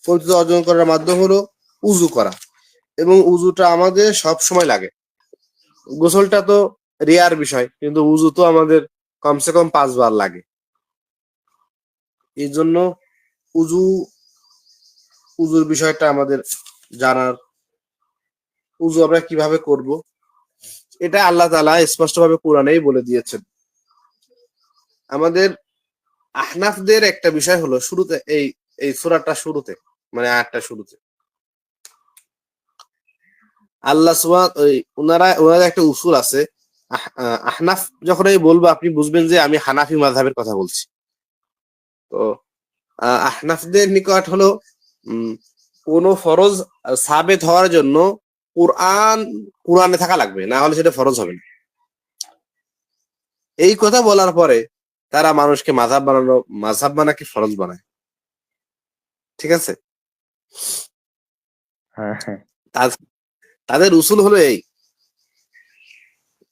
পবিত্রতা অর্জন করার মাধ্যম হলো উজু করা, এবং উজুটা আমাদের সব সময় লাগে। গোসলটা তো রেয়ার বিষয়, কিন্তু উজু তো আমাদের কমসে কম 5 বার লাগে। এই জন্য উজু উজুর বিষয়টা আমাদের জানার, উজু আমরা কিভাবে করব এটা আল্লাহ তাআলা স্পষ্টভাবে কোরআনেই বলে দিয়েছেন। আমাদের আহনাফদের একটা বিষয় হলো শুরুতে, এই এই সূরাটা শুরুতে, মানে আয়াতটা শুরুতে আল্লাহ ওনারা একটা উসুল আছে। আহনাফ যখন আমি বলবো আপনি বুঝবেন যে আমি হানাফি মাযহাবের কথা বলছি। তো আহনাফদের নিকট হলো কোন ফরজ সাবেত হওয়ার জন্য কোরআনে থাকা লাগবে, না হলে সেটা ফরজ হবে না। এই কথা বলার পরে তারা মানুষকে মাযহাব বানাকে ফরজ বানায়। ঠিক আছে? হ্যাঁ, হ্যাঁ, তাদের উসুল হলো এই।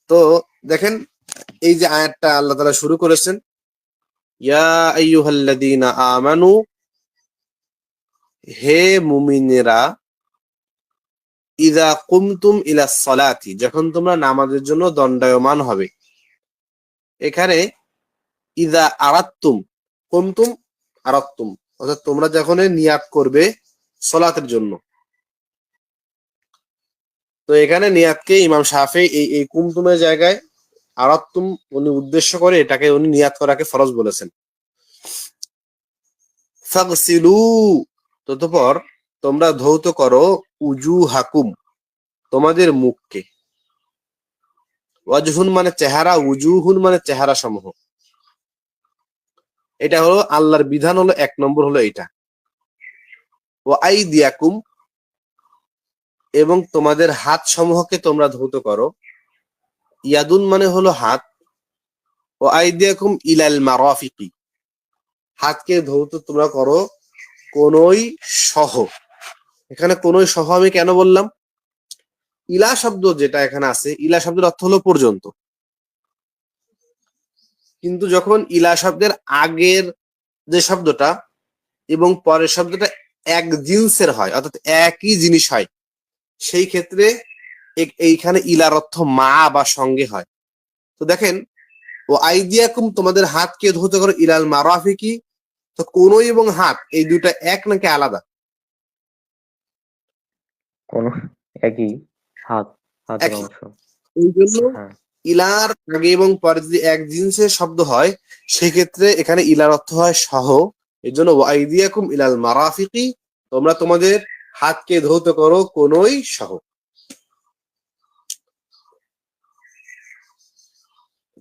তো দেখেন, এই যে আয়াতটা আল্লাহ তাআলা শুরু করেছেন, ইয়া আইয়ুহাল্লাযীনা আমানু, হে মুমিনেরা, ইযা কুমতুম ইলাস সালাতি, যখন তোমরা নামাজের জন্য দণ্ডায়মান হবে। এখানে ইযা আরাদতুম, কুমতুম আরাদতুম, অর্থাৎ তোমরা যখন নিয়াত করবে সালাতের জন্য। তো এখানে নিয়াতকে ইমাম শাফেঈ এই কুমতুমের জায়গায় আরাদতুম উনি উদ্দেশ্য করে এটাকে উনি নিয়াত করাকে ফরজ বলেছেন। ফাগসিলু, ততঃপর তোমরা ধৌত করো, উজুহাকুম, তোমাদের মুখকে। ওয়াজহুন মানে চেহারা, উজুহুন মানে চেহারা সমূহ। এটা হলো আল্লাহর বিধান, হলো 1 নম্বর হলো এটা। ও আইদিয়াকুম, এবং তোমাদের হাত সমূহকে তোমরা ধৌত করো। ইয়াদুন মানে হলো হাত। ও আইদিয়াকুম ইলাল মারাফিকি, হাতকে ধৌত তোমরা করো কোনই সহ। এখানে কোনই সহ আমি কেন বললাম? ইলা শব্দ যেটা এখানে আছে, ইলা শব্দের অর্থ হলো পর্যন্ত। কিন্তু যখন ইলা শব্দের আগের যে শব্দটা এবং পরের শব্দটা এক জিন্সের হয়, অর্থাৎ একই জিনিস হয়, সেই ক্ষেত্রে এইখানে ইলার অর্থ মা বা সঙ্গে হয়। তো দেখেন, ও আইদিয়াকুম, তোমাদের হাতকে ধৌত করো, ইলাল মারাফিকি, তো কোনই এবং হাত এই দুটা এক নাকি আলাদা? কোন একই, হাত, হাতের একই। অংশ। এই জন্য হ্যাঁ, ইলার আগে এবং পরে যদি এক জিন্সের শব্দ হয়, সেক্ষেত্রে এখানে ইলার অর্থ হয় সহ। এই জন্য ওয়াইদিয়াকুম ইলাল মারাফিকি, তোমরা তোমাদের হাতকে ধৌত করো কোনই সহ।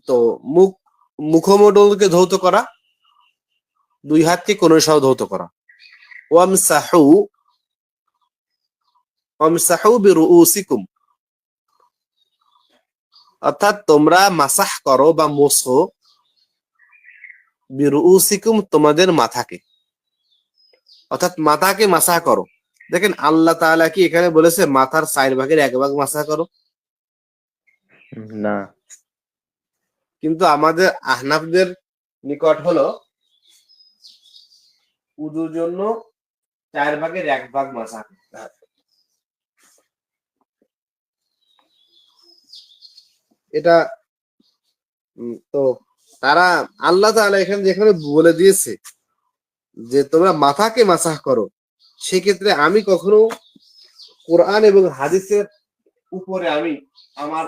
তো মুখমণ্ডলকে ধৌত করা, দুই হাতকে কোনই সহ ধৌত করা। ওয়ামসাহু, ওয়ামসাহু বিরুউসিকুম, অর্থাৎ তোমরা মাসাহ করো বা মোছো, বিরুউসিকুম তোমাদের মাথাকে, অর্থাৎ মাথাকে মাসাহ করো। দেখেন, আল্লাহ তাআলা কি এখানে বলেছে মাথার 4 ভাগের 1 ভাগ মাসাহ করো? না, কিন্তু আমাদের আহনাফদের নিকট হলো উযুর জন্য 4 ভাগের 1 ভাগ মাসাহ করতে হবে। এটা তো তারা আল্লাহ তাআলা এখানে যেখানে বলে দিয়েছে যে তোমরা মাথাকে মাসাহ করো, সেক্ষেত্রে আমি কখনো কোরআন এবং হাদিসের উপরে আমি আমার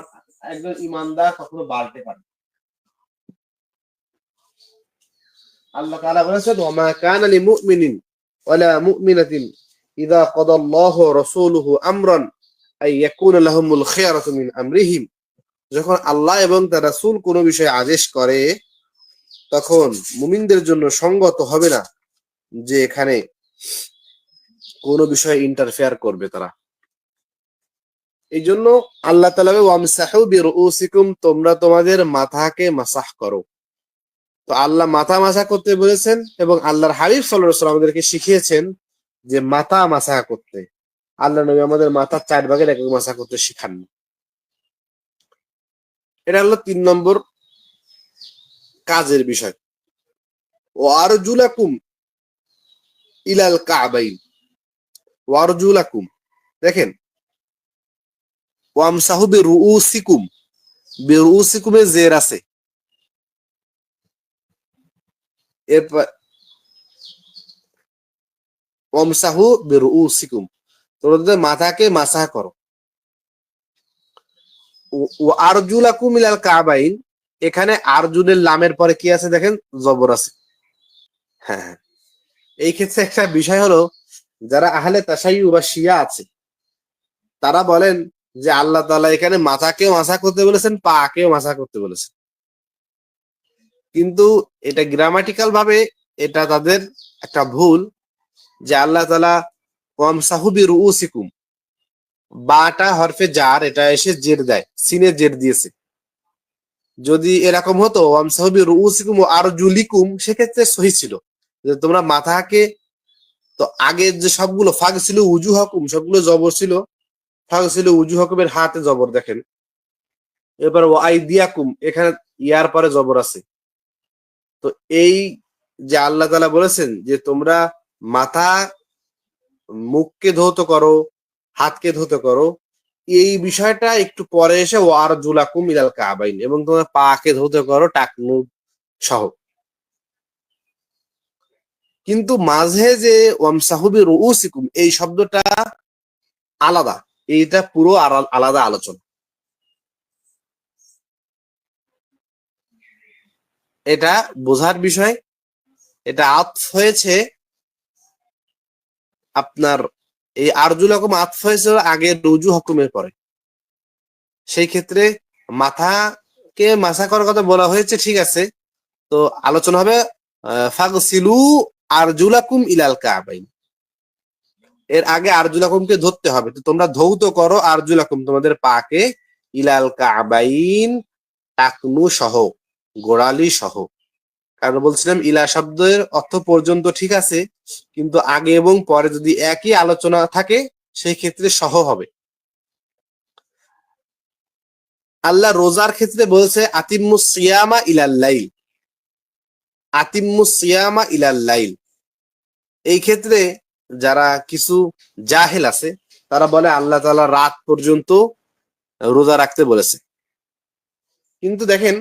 একজন ইমানদার কখনো বাড়তে পারি। আল্লাহ তাআলা বলেছেন ওয়া কানা লিমুমিনিন ওয়ালা মুমিনাতিন ইযা কাদাল্লাহু ওয়া রাসূলুহু আমরান আই ইয়াকুনা লাহুমুল খিয়ারাতু মিন আমরিহিম। যখন আল্লাহ এবং তার রাসূল কোনো বিষয়ে আদেশ করে তখন মুমিনদের জন্য সঙ্গত হবে না যে এখানে কোনো বিষয়ে ইন্টারফেয়ার করবে তারা। এই জন্য আল্লাহ তাআলা ওয়ামসাহু বিরুউসিকুম, তোমরা তোমাদের মাথাকে মাসাহ করো। তো আল্লাহ মাথা মাসাহ করতে বলেছেন এবং আল্লাহর হাবিব সাল্লাল্লাহু আলাইহি ওয়াসাল্লাম আমাদেরকে শিখিয়েছেন যে মাথা মাসাহ করতে। আল্লাহ নবী আমাদের মাথার 4 ভাগের 1 ভাগ মাসাহ করতে শিখান। এটা হলো 3 নম্বর কাজের বিষয়। ওয়ারজুলাকুম ইলাল কাবাইন, ওয়ারজুলাকুম দেখেন ওয়ামসাহু বিরুউসিকুম, বিরুউসিকুমে জের আছে, এরপর ওয়ামসাহু বিরুউসিকুম, তোমাদের মাথাকে মাসাহ করো। আরজুলাকুম ইলাল কাবাইন, এখানে আরজুলের লামের পরে কি আছে দেখেন, জবর আছে। হ্যাঁ, এই ক্ষেত্রে একটা বিষয় হলো যারা আহলে তাশাইয়ু বা শিয়া আছে তারা বলেন যে আল্লাহ তাআলা এখানে মাথাকেও মাসাহ করতে বলেছেন, পাকেও মাসাহ করতে বলেছেন, কিন্তু এটা গ্রামাটিক্যাল ভাবে এটা তাদের একটা ভুল যে আল্লাহ তাআলা ওয়ামসাহু বিরুউসিকুম, বাটা হরফে জার, এটা এসে জের দেয়, সিনে জের দিয়েছে। যদি এরকম হতো ওয়ামসাহু বিরুউসিকুম ওয়া আরজুলিকুম, সেক্ষেত্রে সহি ছিল যে তোমরা মাথাকে, তো আগের যে সবগুলো ফাগ ছিল উজুহাকুম, সবগুলো জবর ছিল, ফাগ ছিল উজুহাকুমের হাতে জবর দেখেন। এবার ও আইদিয়াকুম, এখানে ইয়ার পরে জবর আছে। তো এই যে আল্লাহ তাআলা বলেছেন যে তোমরা মাথা, মুখকে ধৌত করো, হাতকে ধৌত করো, এই বিষয়টা একটু পরে এসে ওয়ারজুলাকুম ইলাল কাবাইন, এবং তোমরা পাকে ধৌত করো টাকনু সহ। কিন্তু মাঝে যে ওয়ামসাহু বিরুউসিকুম এই শব্দটা আলাদা, এইটা পুরো আলাদা আলোচনা। এটা বোঝার বিষয়। এটা আতফ হয়েছে আপনার, এই আরজুলাকুম আতফ হয়েছে আগে রুজু হুকুমের পরে। সেই ক্ষেত্রে মাথাকে মাসা করার কথা বলা হয়েছে, ঠিক আছে। তো আলোচনা হবে ফাগসিলু আরজুলাকুম ইলাল কাবাইন, এর আগে আরজুলাকুমকে ধরতে হবে। তো তোমরা ধৌত করো আরজুলাকুম, তোমাদের পাকে, ইলাল কাবাইন টাকনু সহ, গোড়ালি সহ। কারণ বলছিলাম ইলা শব্দের অর্থ পর্যন্ত ঠিক আছে, কিন্তু আগে এবং পরে যদি একই আলোচনা থাকে সেই ক্ষেত্রে সহ হবে। আল্লাহ রোজার ক্ষেত্রে বলছে আতিম্মুস সিয়ামা ইলাল লাইল, আতিম্মুস সিয়ামা ইলাল লাইল। এই ক্ষেত্রে যারা কিছু জাহেল আছে তারা বলে আল্লাহ তাআলা রাত পর্যন্ত রোজা রাখতে বলেছে। কিন্তু দেখেন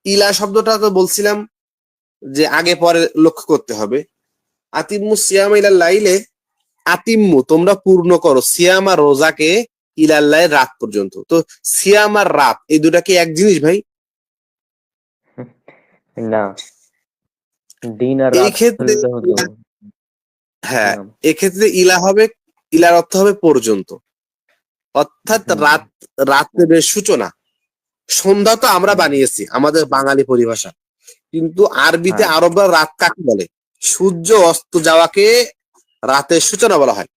ইলা শব্দটা তো বলছিলাম যে আগে পরে লক্ষ্য করতে হবে। আতিম্মু সিয়ামা ইলাল লাইলে, আতিম্মু তোমরা পূর্ণ করো, সিয়ামা রোজাকে, ইলাল্লাহ রাত পর্যন্ত। তো সিয়াম আর রাত এই দুটা কি এক জিনিস ভাই? না, দিন আর এই রাত ক্ষেত্রে হলে হতো। হ্যাঁ, নাম। এক্ষেত্রে ইলা হবে, ইলার অর্থ হবে পর্যন্ত, অর্থাৎ রাত, রাতের সূচনা। সন্ধ্যা তো আমরা বানিয়েছি আমাদের বাঙালি পরিভাষা, কিন্তু আরবিতে হ্যাঁ, আরবরা রাত কাকে বলে? সূর্য অস্ত যাওয়াকে রাতের সূচনা বলা হয়।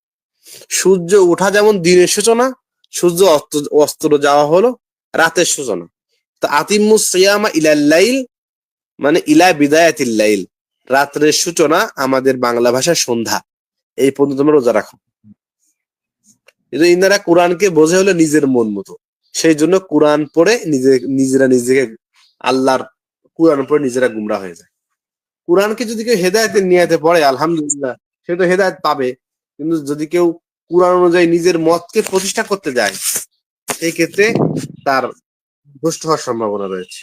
সূর্য ওঠা যেমন দিনের সূচনা, সূর্য অস্ত যাওয়া হলো রাতের সূচনা। তো আতিম্মুস সিয়ামা ইলাল লাইল মানে ইলা বিদায়াতিল লাইল, রাত্রের সূচনা আমাদের বাংলা ভাষায় সন্ধ্যা, এই পর্যন্ত তোমরা রোজা রাখো। কিন্তু ইনারা কোরআনকে বোঝে হলো নিজের মন মতো, সেই জন্য কোরআন পড়ে নিজেকে আল্লাহর কোরআন পড়ে নিজেরা গুমরা হয়ে যায়। কোরআনকে যদি কেউ হেদায়েতের নিয়াতে পড়ে আলহামদুলিল্লাহ, সে তো হেদায়েত পাবে। কিন্তু যদি কেউ কোরআন অনুযায়ী নিজের মতকে প্রতিষ্ঠা করতে যায় সেই ক্ষেত্রে তার ভ্রষ্ট হওয়ার সম্ভাবনা রয়েছে।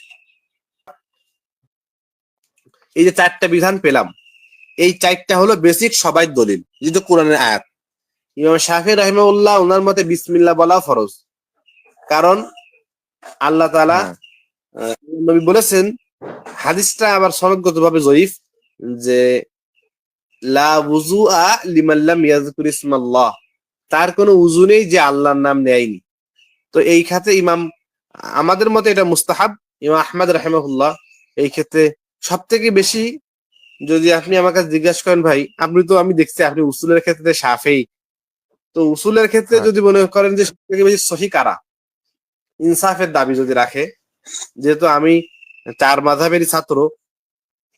এই যে 4টা বিধান পেলাম, এই 4টা হলো বেসিক সবাই দলিল, যেহেতু কোরআনের আয়াত। ইমাম শাফি রাহিমাহুল্লাহ ওনার মতে বিসমিল্লাহ বলা ফরজ, কারণ আল্লাহ তাআলা হ্যাঁ নবী বলেছেন, হাদিসটা আবার সনদগতভাবে জয়ীফ, যে লা ওযুআ লিমান লাম ইয়াযকুর ইসমাল্লাহ, তার কোনো উযু নেই যে আল্লাহর নাম নেয়নি। তো এই ক্ষেত্রে আমাদের মতে এটা মুস্তাহাব। ইমাম আহমদ রাহিমাহুল্লাহ এই ক্ষেত্রে সবথেকে বেশি, যদি আপনি আমার কাছে জিজ্ঞাসা করেন ভাই, আমি দেখছি আপনি উসুলের ক্ষেত্রে শাফেই, তো উসুলের ক্ষেত্রে হ্যাঁ যদি মনে করেন যে সবথেকে বেশি সহি কারা, ইনসাফের দাবি যদি রাখে, যেহেতু আমি 4 মাযহাবেরই ছাত্র,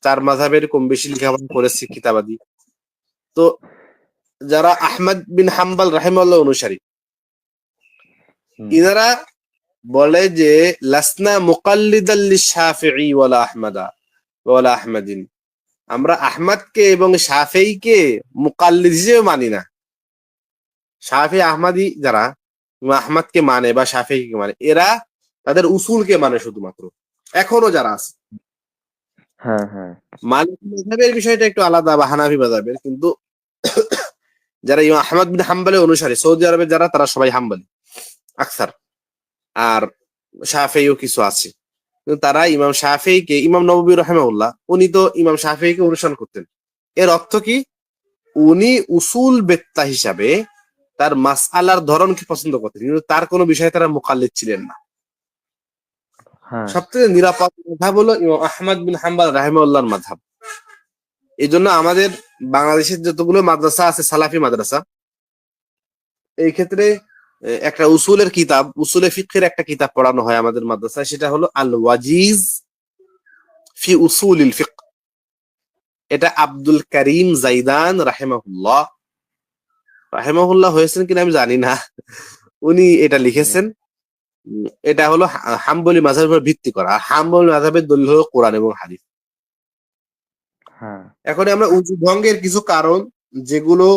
4 মাযহাবের কম বেশি লেখাপড়া করেছি কিতাবাদি, তো যারা আহমদ বিন হাম্বল রাহিমাহুল্লাহ অনুসারী, হুম, ইনারা বলে যে লাসনা মুকাল্লিদাল লিশাফিঈ ওয়ালা আহমাদা ওয়ালা আহমাদিন, আমরা আহমদকে এবং শাফেইকে মুকাল্লিদ হিসেবে মানি না। শাফি আহমাদি যারা আহমদকে মানে বা শাফেইকে মানে, এরা তাদের উসুলকে মানে শুধুমাত্র, এখনো যারা আছে। হ্যাঁ হ্যাঁ মালিকি মাযহাবের বিষয়টা একটু আলাদা, বা হানাফি মাযহাবের, কিন্তু যারা ইমাম আহমদ বিন হাম্বলের অনুসারী সৌদি আরবের যারা, তারা সবাই হাম্বলি আকসার, আর শাফেইও কিছু আছে। কিন্তু তারা ইমাম শাফেইকে, ইমাম নববী রাহিমাহুল্লাহ উনি তো ইমাম শাফেইকে অনুসরণ করতেন। এর অর্থ কি, উনি উসুল বেত্তা হিসাবে তার মাসআলার ধরনকে পছন্দ করতেন, কিন্তু তার কোনো বিষয়ে তারা মুকাল্লিদ ছিলেন না। হ্যাঁ সবথেকে নিরাপদ মাযহাব হলো ইমাম আহমদ বিন হাম্বল রাহিমাহুল্লাহর মাযহাব। এই জন্য আমাদের বাংলাদেশের যতগুলো মাদ্রাসা আছে সালাফি মাদ্রাসা, এই ক্ষেত্রে একটা উসুলের কিতাব, উসুলে ফিকহের একটা কিতাব পড়ানো হয় আমাদের মাদ্রাসায়, সেটা হলো আল ওয়াজিজ ফি উসুলিল ফিকহ। এটা আব্দুল করিম জাইদান রাহিমাহুল্লাহ হয়েছেন কিনা আমি জানি না, উনি এটা হুম, লিখেছেন। এটা হলো হাম্বলি মাযহাবের উপর ভিত্তি করা, আর হাম্বলি মাযহাবের দলিল হলো কোরআন এবং হাদিস। হ্যাঁ এখন আমরা উযু ভঙ্গের কিছু কারণ, যেগুলো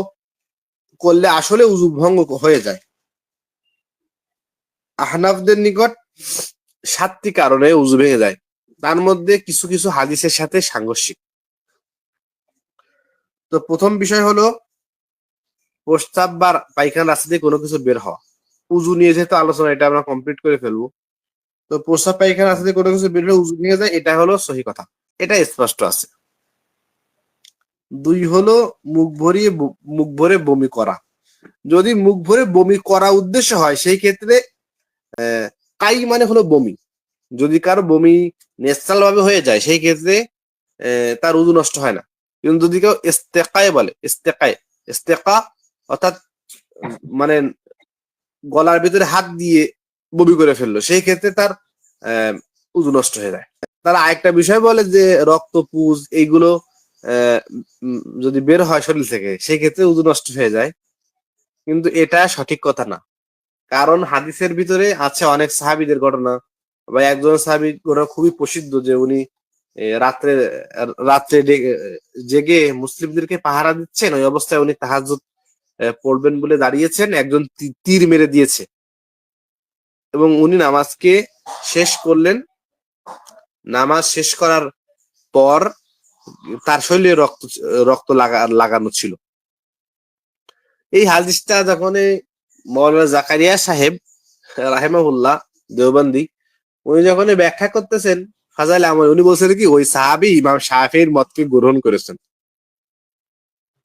করলে আসলে উযু ভঙ্গ হয়ে যায়, আহনাফদের নিকট 7টি কারণে উযু ভেঙে যায়, তার মধ্যে কিছু কিছু হাদিসের সাথে সাংঘর্ষিক। তো প্রথম বিষয় হলো প্রস্তাব বা পায়খানা রাস্তা দিয়ে কোনো কিছু বের হওয়া। উযু নিয়ে যেহেতু আলোচনা, এটা আমরা কমপ্লিট করে ফেলবো। তো প্রস্তাব পায়খানা রাস্তা দিয়ে কোনো কিছু বের হলে উযু ভেঙে যায়, এটা হলো সহি কথা, এটা স্পষ্ট আছে। 2 হলো মুখ ভরে বমি করা। যদি মুখ ভরে বমি করা উদ্দেশ্য হয়, সেই ক্ষেত্রে কাই মানে হলো বমি, যদি কারো বমি ন্যাচারাল ভাবে হয়ে যায়, সেই ক্ষেত্রে তার উযু নষ্ট হয় না। কিন্তু যদি কেউ ইস্তেকায় বলে, ইস্তেকা অর্থাৎ মানে গলার ভিতরে হাত দিয়ে বমি করে ফেললো, সেই ক্ষেত্রে তার উযু নষ্ট হয়ে যায়। তারা আরেকটা বিষয় বলে যে রক্ত পুজ এইগুলো আহ, যদি বের হয় শরীর থেকে, সেই ক্ষেত্রে উযু নষ্ট হয়ে যায়, কিন্তু এটা সঠিক কথা না। কারণ হাদিসের ভিতরে আছে অনেক সাহাবীদের ঘটনা, বা একজন সাহাবী ঘটনা খুবই প্রসিদ্ধ, যে উনি রাত্রে রাত্রে জেগে মুসলিমদেরকে পাহারা দিচ্ছেন, ওই অবস্থায় উনি তাহাজ্জুদ পড়বেন বলে দাঁড়িয়েছেন, একজন তীর মেরে দিয়েছে, এবং উনি নামাজকে শেষ করলেন। নামাজ শেষ করার পর তার শরীরে রক্ত লাগানো ছিল। এই হাদিসটা যখন মৌলানা জাকারিয়া সাহেব রাহিমাহুল্লাহ দেওবন্দি, উনি যখন ব্যাখ্যা করতেছেন ফাজাইল আমল, উনি বলছেন কি ওই সাহাবী ইমাম শাফিঈর মতকে গ্রহণ করেছেন।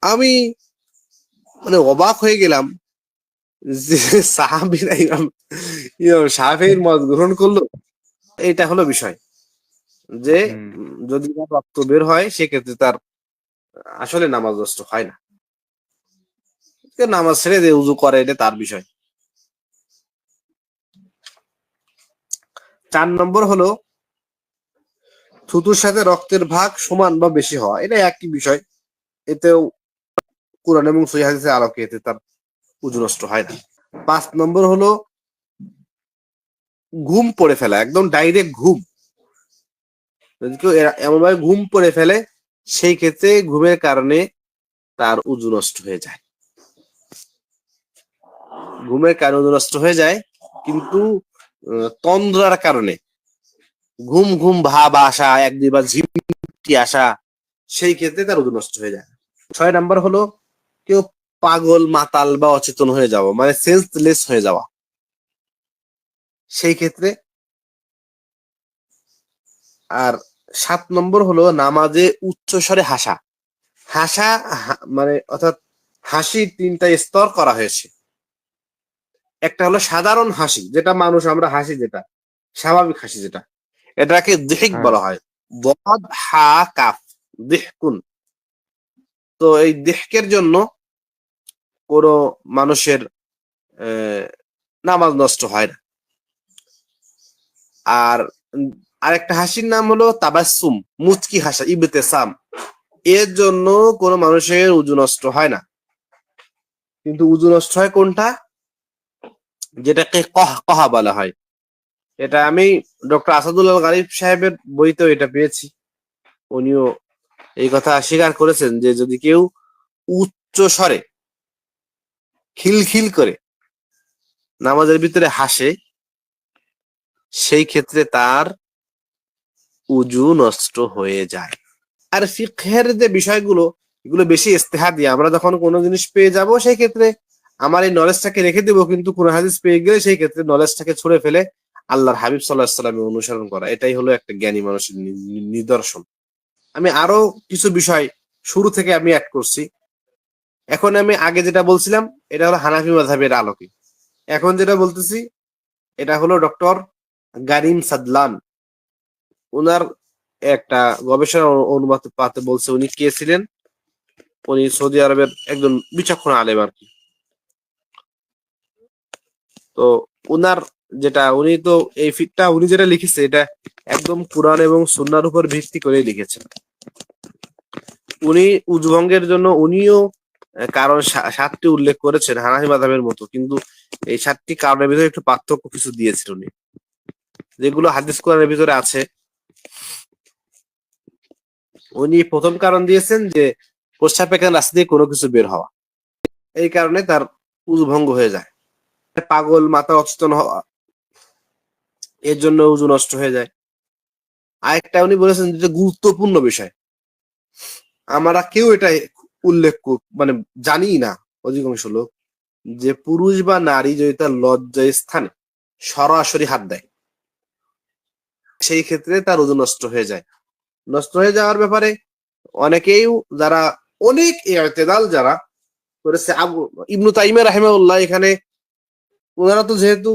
আমি মানে অবাক হয়ে গেলাম যে সাহাবীরা ইমাম ইমাম শাফিঈর মত গ্রহণ করলো। এটা হলো বিষয়, যে হুম, যদি তার রক্ত বের হয়, সেক্ষেত্রে তার আসলে নামাজ নষ্ট হয় না। কেউ নামাজ ছেড়ে দিয়ে উযু করে, এটা তার বিষয়। 4 নম্বর হলো থুতুর সাথে রক্তের ভাগ সমান বা বেশি হওয়া, এটা একই বিষয়। এতেও কোরআন এবং সহিহ হাদিসের আলোকে এতে তার উযু নষ্ট হয় না। 5 নম্বর হলো ঘুম পড়ে ফেলা, একদম ডাইরেক্ট ঘুম। যদি কেউ এমন ভাবে ঘুম পড়ে ফেলে, সেই ক্ষেত্রে ঘুমের কারণে তার উযু নষ্ট হয়ে যায়। ঘুমের কারণে উযু নষ্ট হয়ে যায়, কিন্তু তন্দ্রার কারণে ঘুম ঘুম ভাব আসা, এক দুইবার ঝিমটি আসা, সেই ক্ষেত্রে তার ওযু নষ্ট হয়ে যায়। 6 নাম্বার হলো কেউ পাগল, মাতাল বা অচেতন হয়ে যাওয়া, মানে সেন্সলেস হয়ে যাওয়া, সেই ক্ষেত্রে। আর 7 নম্বর হলো নামাজে উচ্চ স্বরে হাসা। হাসা মানে অর্থাৎ হাসির 3টা স্তর করা হয়েছে। একটা হলো সাধারণ হাসি, যেটা মানুষ আমরা হাসি, যেটা স্বাভাবিক হাসি, যেটা এটাকে দিহিক হ্যাঁ বলা হয়। দদ হা কাফ, দিহকুন। তো এই দিহকের জন্য কোন মানুষের নামাজ নষ্ট হয় না। আর আরেকটা হাসির নাম হলো তাবাসসুম, মুচকি হাসা, ইবতেসাম। এর জন্য কোন মানুষের উযু নষ্ট হয় না। কিন্তু উযু নষ্ট হয় কোনটা? যেটাকে কহকহা বলা হয়। এটা আমি ডক্টর আসাদুল্লাহ গালিব সাহেবের বইতেও এটা পেয়েছি। উনিও এই কথা স্বীকার করেছেন যে যদি কেউ উচ্চ স্বরে খিলখিল করে নামাজের ভিতরে হাসে, সেই ক্ষেত্রে তার উযু নষ্ট হয়ে যায়। আর ফিকহের যে বিষয়গুলো, এগুলো বেশি ইস্তেহাদি। আমরা যখন কোনো জিনিস পেয়ে যাব, সেই ক্ষেত্রে আমার এই নলেজটাকে রেখে দেবো, কিন্তু কোন হাদিস পেয়ে গেলে সেই ক্ষেত্রে নলেজটাকে ছুড়ে ফেলে আল্লাহর হাবিব সাল্লাল্লাহু আলাইহি ওয়াসাল্লামের অনুসরণ করা, এটাই হলো একটা জ্ঞানী মানুষের নিদর্শন। আমি আরো কিছু বিষয় শুরু থেকে আমি অ্যাড করছি। এখন আমি আগে যেটা বলছিলাম এটা হলো হানাফি মাযহাবের আলোকে। এখন যেটা বলতেছি এটা হলো ডক্টর গারিম সাদলান, ওনার একটা গবেষণা অনুবাদ পাতে বলছে। উনি কে ছিলেন? উনি সৌদি আরবের একজন বিচক্ষণ আলেম আর কি। তো উনার যেটা, উনি তো এই ফিকটা উনি যেটা লিখেছে এটা একদম কুরআন এবং সুন্নাহর উপর ভিত্তি করে লিখেছেন। উনি উযু ভঙ্গের জন্য উনিও কারণ 7টি উল্লেখ করেছেন হানাফি মাযহাবের মতো, কিন্তু এই 7টি কারণের ভিতরে একটু পার্থক্য কিছু দিয়েছেন উনি, যেগুলো হাদিস কোরআনের ভিতরে আছে। উনি প্রথম কারণ দিয়েছেন যে প্রস্রাব পায়খানার রাস্তা দিয়ে কোনো কিছু বের হওয়া, এই কারণে তার উযু ভঙ্গ হয়ে যায়। পাগল, মাথা অচেতন হওয়া, এর জন্য উযু নষ্ট হয়ে যায়। আরেকটা উনি বলেছেন যেটা গুরুত্বপূর্ণ বিষয়, আমরা কেউ এটা উল্লেখ মানে জানি না অধিকাংশ লোক, যে পুরুষ বা নারী যদি তার লজ্জা স্থানে সরাসরি হাত দেয়, সেই ক্ষেত্রে তার উযু নষ্ট হয়ে যায়। নষ্ট হয়ে যাওয়ার ব্যাপারে অনেকেই, যারা অনেক ইতিদাল যারা করেছে, ইবনু তাইমিয়া রাহিমাহুল্লাহ, এখানে ওনারা তো যেহেতু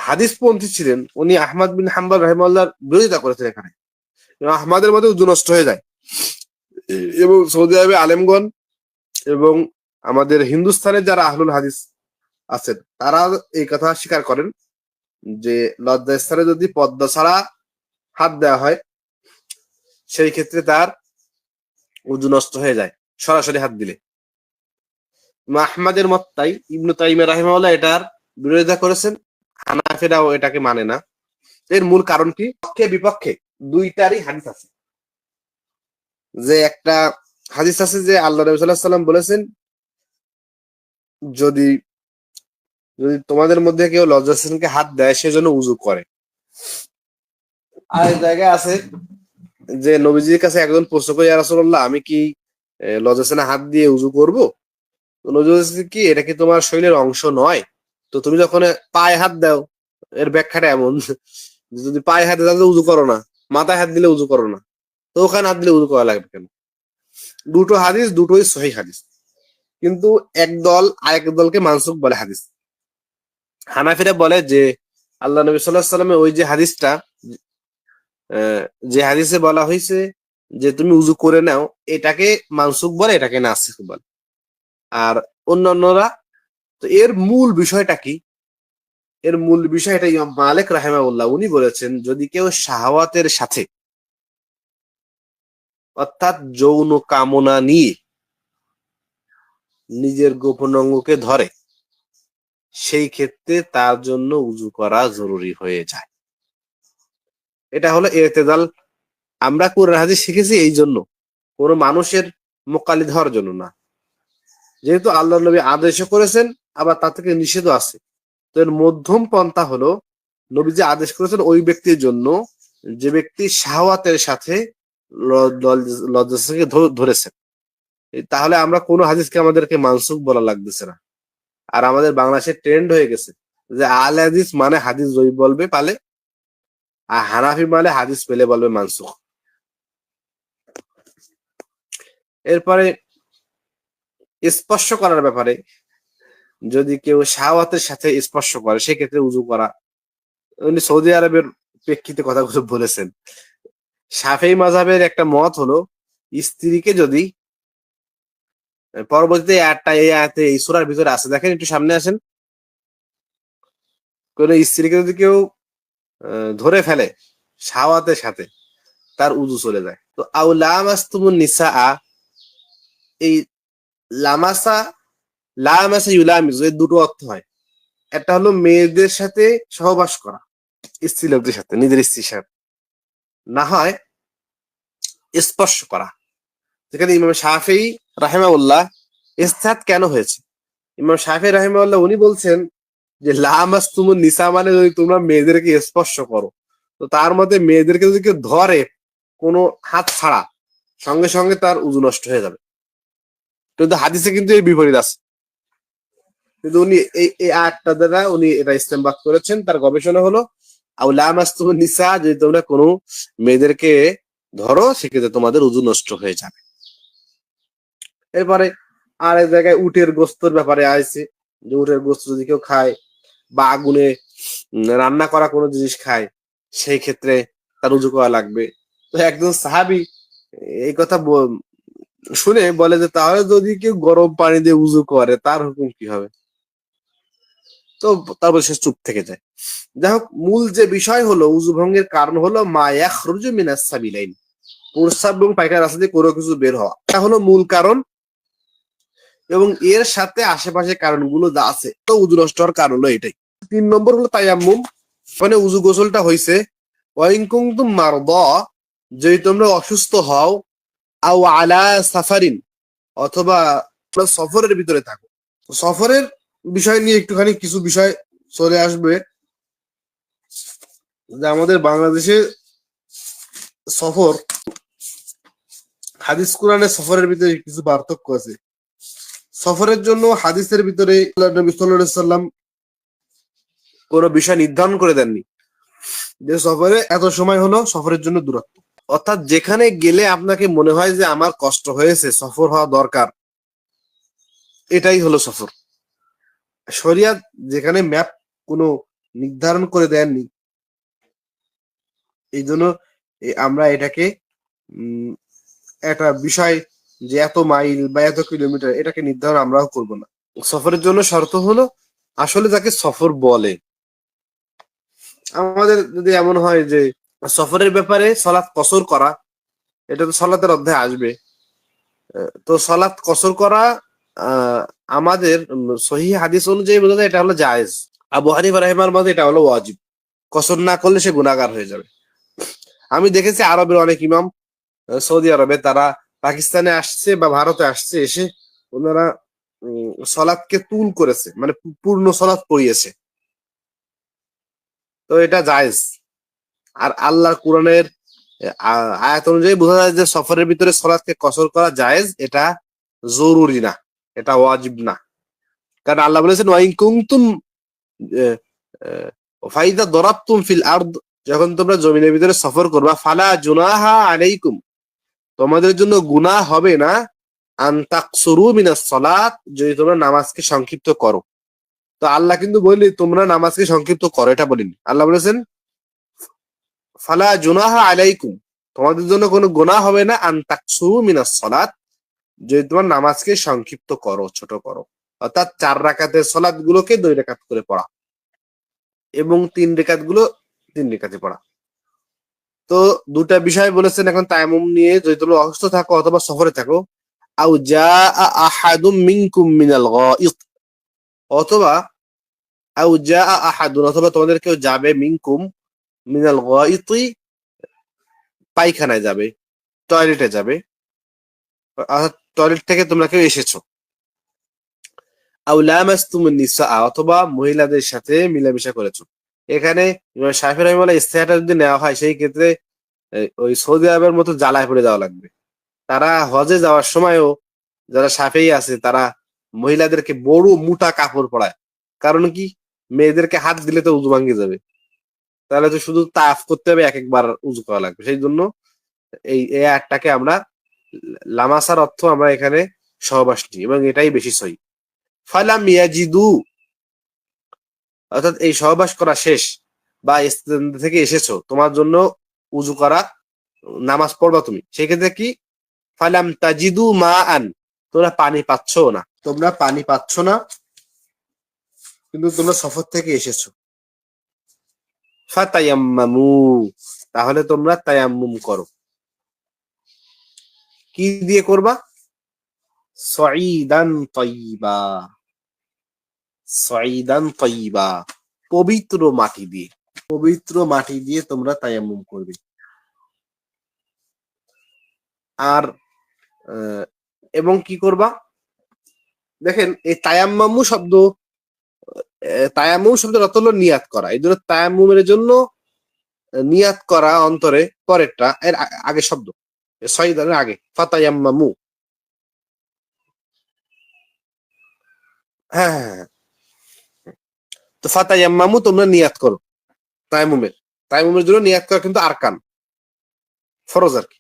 হাদিসপন্থী ছিলেন, উনি আহমদ বিন হাম্বল রাহিমাহুল্লাহর বিরোধিতা করেছেন এখানে। আহমদের মধ্যে উযু নষ্ট হয়ে যায়। এবং সৌদি আরবে আলেমগণ এবং আমাদের হিন্দুস্তানের যারা আহলুল হাদিস আছেন, তারা এই কথা স্বীকার করেন যে লজ্জা স্থানে যদি পর্দা ছাড়া হাত দেওয়া হয়, সেই ক্ষেত্রে তার উযু নষ্ট হয়ে যায় সরাসরি হাত দিলে। আহমদের মত তাই, ইবনু তাইমিয়া রাহিমাহুল্লাহ এটার বিরোধিতা করেছেন। হানাফিরাও এটাকে মানে না। এর মূল কারণ কি? পক্ষে বিপক্ষে দুইটারই হাদিস আছে। যে একটা হাদিস আছে যে আল্লাহ নবী সাল্লাল্লাহু আলাইহি ওয়াসাল্লাম বলেছেন, যদি যদি তোমাদের মধ্যে কেউ লজ্জাস্থানকে হাত দেয়, সেজন্য উযু করে। আর এক জায়গায় আছে যে নবীজির কাছে একজন প্রশ্ন করে, ইয়া রাসূলুল্লাহ, আমি কি লজ্জাস্থানে হাত দিয়ে উযু করব? নবী বলেছেন কি, এটা কি তোমার শরীরের অংশ নয়? তো তুমি যখন পায়ে হাত দাও, এর ব্যাখ্যাটা এমন, যদি পায়ে হাত দাও উযু করো না, মাথায় হাত দিলে উযু করো না, তো ওখানে হাত দিলে উযু করা লাগবে কেন? দুটো হাদিস দুটোই সহিহ হাদিস, কিন্তু এক দল আরেক দলকে মানসুখ বলে হাদিস। হানাফিরা বলে যে আল্লাহ নবী সাল্লাল্লাহু আলাইহি ওয়াসাল্লামের ওই যে হাদিসটা, যে হাদিসে বলা হয়েছে যে তুমি উযু করে নাও, এটাকে মানসুখ বলে, এটাকে নাসিখ বলে। আর অন্যান্যরা, তো এর মূল বিষয়টা কি? এর মূল বিষয়টা ইমাম মালিক রাহিমাহুল্লাহ উনি বলেছেন, যদি কেউ শাহওয়াতের সাথে, অর্থাৎ যৌন কামনা নিয়ে নিজের গোপন অঙ্গকে ধরে, সেই ক্ষেত্রে তার জন্য উযু করা জরুরি হয়ে যায়। এটা হলো ইতিদাল। আমরা কোরআন হাদিস শিখেছি এই জন্য, কোনো মানুষের মোকাল্লিদ হওয়ার জন্য না। যেহেতু আল্লাহ নবী আদেশ করেছেন, আবার তা থেকে নিষেধও আছে, তো এর মধ্যম পন্থা হলো নবীজি আদেশ করেছেন ওই ব্যক্তির জন্য যে ব্যক্তি শাহওয়াতের সাথে লজ্জাস্থানকে ধরেছেন। তাহলে আমরা কোনো হাদিসকে আমাদেরকে মানসুখ বলা লাগতেছে না। আর আমাদের বাংলাদেশে ট্রেন্ড হয়ে গেছে যে আহলে হাদিস মানে হাদিস জয়ীফ বলবে পালে, আর হানাফি মানে হাদিস পেলে বলবে মানসুখ। এরপরে স্পর্শ করার ব্যাপারে, যদি কেউ শাহওয়াতের সাথে স্পর্শ করে সেক্ষেত্রে উজু করা। উনি সৌদি আরবের প্রেক্ষিতে কথাগুলো বলেছেন। শাফেই মাযহাবের একটা মত হলো স্ত্রীকে যদি পরবর্তীতে এই আয়াতে এই সূরার ভিতরে আছে, দেখেন একটু সামনে আসেন। কোন স্ত্রীকে যদি কেউ ধরে ফেলে শাহওয়াতের সাথে, তার উজু চলে যায়। তো আউ লামাসতুমুন নিসা, এই লামাসা লামাসা ইউলামিজু এর দুটো অর্থ হয়। একটা হলো মেয়েদের সাথে সহবাস করা, স্ত্রী লোকদের সাথে, নিজের স্ত্রীর সাথে, না হয় স্পর্শ করা। যেখানে ইমাম শাফিঈ রাহিমাহুল্লাহ ইসতিহাদ কেন হয়েছে, ইমাম শাফিঈ রাহিমাহুল্লাহ উনি বলছেন যে লামাসতুমুন নিসা মানে যদি তোমরা মেয়েদেরকে স্পর্শ করো, তো তার মধ্যে মেয়েদেরকে যদি কেউ ধরে কোনো হাত ছাড়া, সঙ্গে সঙ্গে তার উযু নষ্ট হয়ে যাবে। কিন্তু হাদিসে কিন্তু এই বিপরীত আছে। কিন্তু উনি এই আয়াতটা দ্বারা উনি এটা ইস্তেমবাদ করেছেন। তার গবেষণা হলো আউ লামাসতুমুন নিসা, যদি তোমরা কোনো মেয়েদেরকে ধরো সেক্ষেত্রে তোমাদের উযু নষ্ট হয়ে যাবে। এরপরে আর এক জায়গায় উটের গোস্তের ব্যাপারে আছে যে উটের গোস্ত যদি কেউ খায় বা আগুনে রান্না করা কোনো জিনিস খায়, সেই ক্ষেত্রে তার উযু করা লাগবে। তো একজন সাহাবী এই কথা শুনে বলে যে তাহলে যদি কেউ গরম পানি দিয়ে উযু করে তার হুকুম কি হবে? তো তারপর সে চুপ থেকে যায়। যাই হোক, মূল যে বিষয় হলো উযু ভঙ্গের কারণ হলো মা ইয়াখরুজু মিনাস সাবিলাইন, প্রস্রাব এবং পায়খানা রাস্তা দিয়ে কোনো কিছু বের হওয়া, এটা হলো মূল কারণ। এবং এর সাথে আশেপাশে কারণগুলো যা আছে, তো উযু নষ্ট হওয়ার কারণ হলো এটাই। 3 নম্বর হলো তায়াম্মুম, মানে উযু গোসলটা হইছে ওয়াইন কুনতুম মারদা, যদি তোমরা অসুস্থ হও, আও আলা সাফারিন, অথবা সফরের ভিতরে থাকো। সফরের বিষয় নিয়ে একটুখানি কিছু বিষয় চলে আসবে, যে আমাদের বাংলাদেশে সফর, হাদিস কোরআনে সফরের ভিতরে কিছু পার্থক্য আছে। সফরের জন্য হাদিসের ভিতরে নবী সাল্লাল্লাহু আলাইহি সাল্লাম কোন বিষয় নির্ধারণ করে দেননি যে সফরে এত সময় হলো সফরের জন্য দূরত্ব। অর্থাৎ যেখানে গেলে আপনাকে মনে হয় যে আমার কষ্ট হয়েছে, সফর হওয়া দরকার, এটাই হলো সফর। শরিয়াত যেখানে ম্যাপ কোনো নির্ধারণ করে দেননি, এই জন্য আমরা এটাকে একটা বিষয় যে এত মাইল বা এত কিলোমিটার, এটাকে নির্ধারণ আমরাও করব না। সফরের জন্য শর্ত হলো আসলে যাকে সফর বলে। আমাদের যদি এমন হয় যে সফরের ব্যাপারে সালাত কসর করা, এটা তো সালাতের অধ্যায়ে আসবে। তো সালাত কসর করা আমাদের সহিহ হাদিস অনুযায়ী বোঝা যায় এটা হলো জায়েজ। আবু হানিফা রাহিমাহুল্লাহর মতে এটা হলো ওয়াজিব, কসর না করলে সে গুনাহগার হয়ে যাবে। আমি দেখেছি আরবের অনেক ইমাম, সৌদি আরবে তারা পাকিস্তানে আসছে বা ভারতে আসছে, এসে ওনারা সলাৎকে তুল করেছে, মানে পূর্ণ সলাৎ পড়িয়েছে। তো এটা জায়েজ। আর আল্লাহর কোরআনের আয়াত অনুযায়ী বোঝা যায় যে সফরের ভিতরে সলাৎকে কসর করা জায়েজ, এটা জরুরি না, এটা ওয়াজিব না। কারণ আল্লাহ বলেছেন ওয়াইন কুনতুম ফাইদা দরাবতুম ফিল আরদ, যখন তোমরা জমিনের ভিতরে সফর করবা, ফালা জুনাহা আলাইকুম, তোমাদের জন্য গুনাহ হবে না, আন তাকসুরু মিনাস সালাত, যদি তোমরা নামাজকে সংক্ষিপ্ত করো। তো আল্লাহ কিন্তু বললি তোমরা নামাজকে সংক্ষিপ্ত করো, এটা বলিনি। আল্লাহ বলেছেন ফালা জুনাহা আলাইকুম, তোমাদের জন্য কোনো গুনাহ হবে না, আন তাকসুরু মিনাস সালাত, যদি তোমার নামাজকে সংক্ষিপ্ত করো, ছোট করো। অর্থাৎ 4 রাকাতের সালাত গুলোকে 2 রাকাত করে পড়া, এবং 3 রাকাত গুলো 3 রাকাতে পড়া। তো দুটা বিষয় বলেছেন এখন তায়াম্মুম নিয়ে, যদি তোমরা অসুস্থ থাকো অথবা সফরে থাকো, আও জাআ আহাদুম মিনকুম মিনাল গায়িত, অথবা আও জাআ আহাদুন, অথবা তোমাদের কেউ যাবে, মিনকুম মিনাল গায়িতি, পায়খানায় যাবে, টয়লেটে যাবে, অর্থাৎ টয়লেট থেকে তোমরা কেউ এসেছো। আও লামাসতুমুন নিসা, অথবা মহিলাদের সাথে মিলামেশা করেছো। এখানে ইমাম শাফিঈ রাহিমাহুল্লাহ ইস্তেহাটা যদি নেওয়া হয় সেই ক্ষেত্রে ওই সৌদি আরবের মতো জ্বালায় পড়ে যাওয়া লাগবে। তারা হজে যাওয়ার সময়ও যারা শাফিঈ আছে তারা মহিলাদেরকে বড় মোটা কাপড় পরায়। কারণ কি, মেয়েদেরকে হাত দিলে তো উযু ভাঙ্গে যাবে, তাহলে তো শুধু তাওয়াফ করতে হবে, এক একবার উযু করা লাগবে। সেই জন্য এই আয়াতটাকে আমরা লামাসার অর্থ আমরা এখানে সহবাস নিই এবং এটাই বেশি সহি। ফালাম ইয়াজিদু, অর্থাৎ এই সহবাস করা শেষ বা ইস্তেঞ্জা থেকে এসেছো, তোমার জন্য উযু করা, নামাজ পড়বা তুমি, সেই ক্ষেত্রে কি ফালাম তাজিদু মা আন, তোমরা পানি পাচ্ছ না, তোমরা পানি পাচ্ছ না কিন্তু তোমরা সফর থেকে এসেছো। ফাতায়াম্মামু, তাহলে তোমরা তায়াম্মুম করো। কি দিয়ে করবা? সাঈদান তাইয়্যিবা, সাঈদান তাইয়্যিবা, পবিত্র মাটি দিয়ে, পবিত্র মাটি দিয়ে তোমরা তায়াম্মুম করবে। আর এবং কি করবা? দেখেন এই তায়াম্মামু শব্দ, তায়াম্মুম শব্দের অর্থ হলো নিয়াত করা। এই জন্য তায়াম্মুমের জন্য নিয়াত করা অন্তরে পরেরটা, এর আগে শব্দ সাঈদানের আগে ফাতায়াম্মামু। হ্যাঁ হ্যাঁ হ্যাঁ, তো ফাতায়াম্মামু তোমরা নিয়াত করো তায়াম্মুমের। তায়াম্মুমের জন্য নিয়াত করা কিন্তু আরকান, ফরজ আর কি।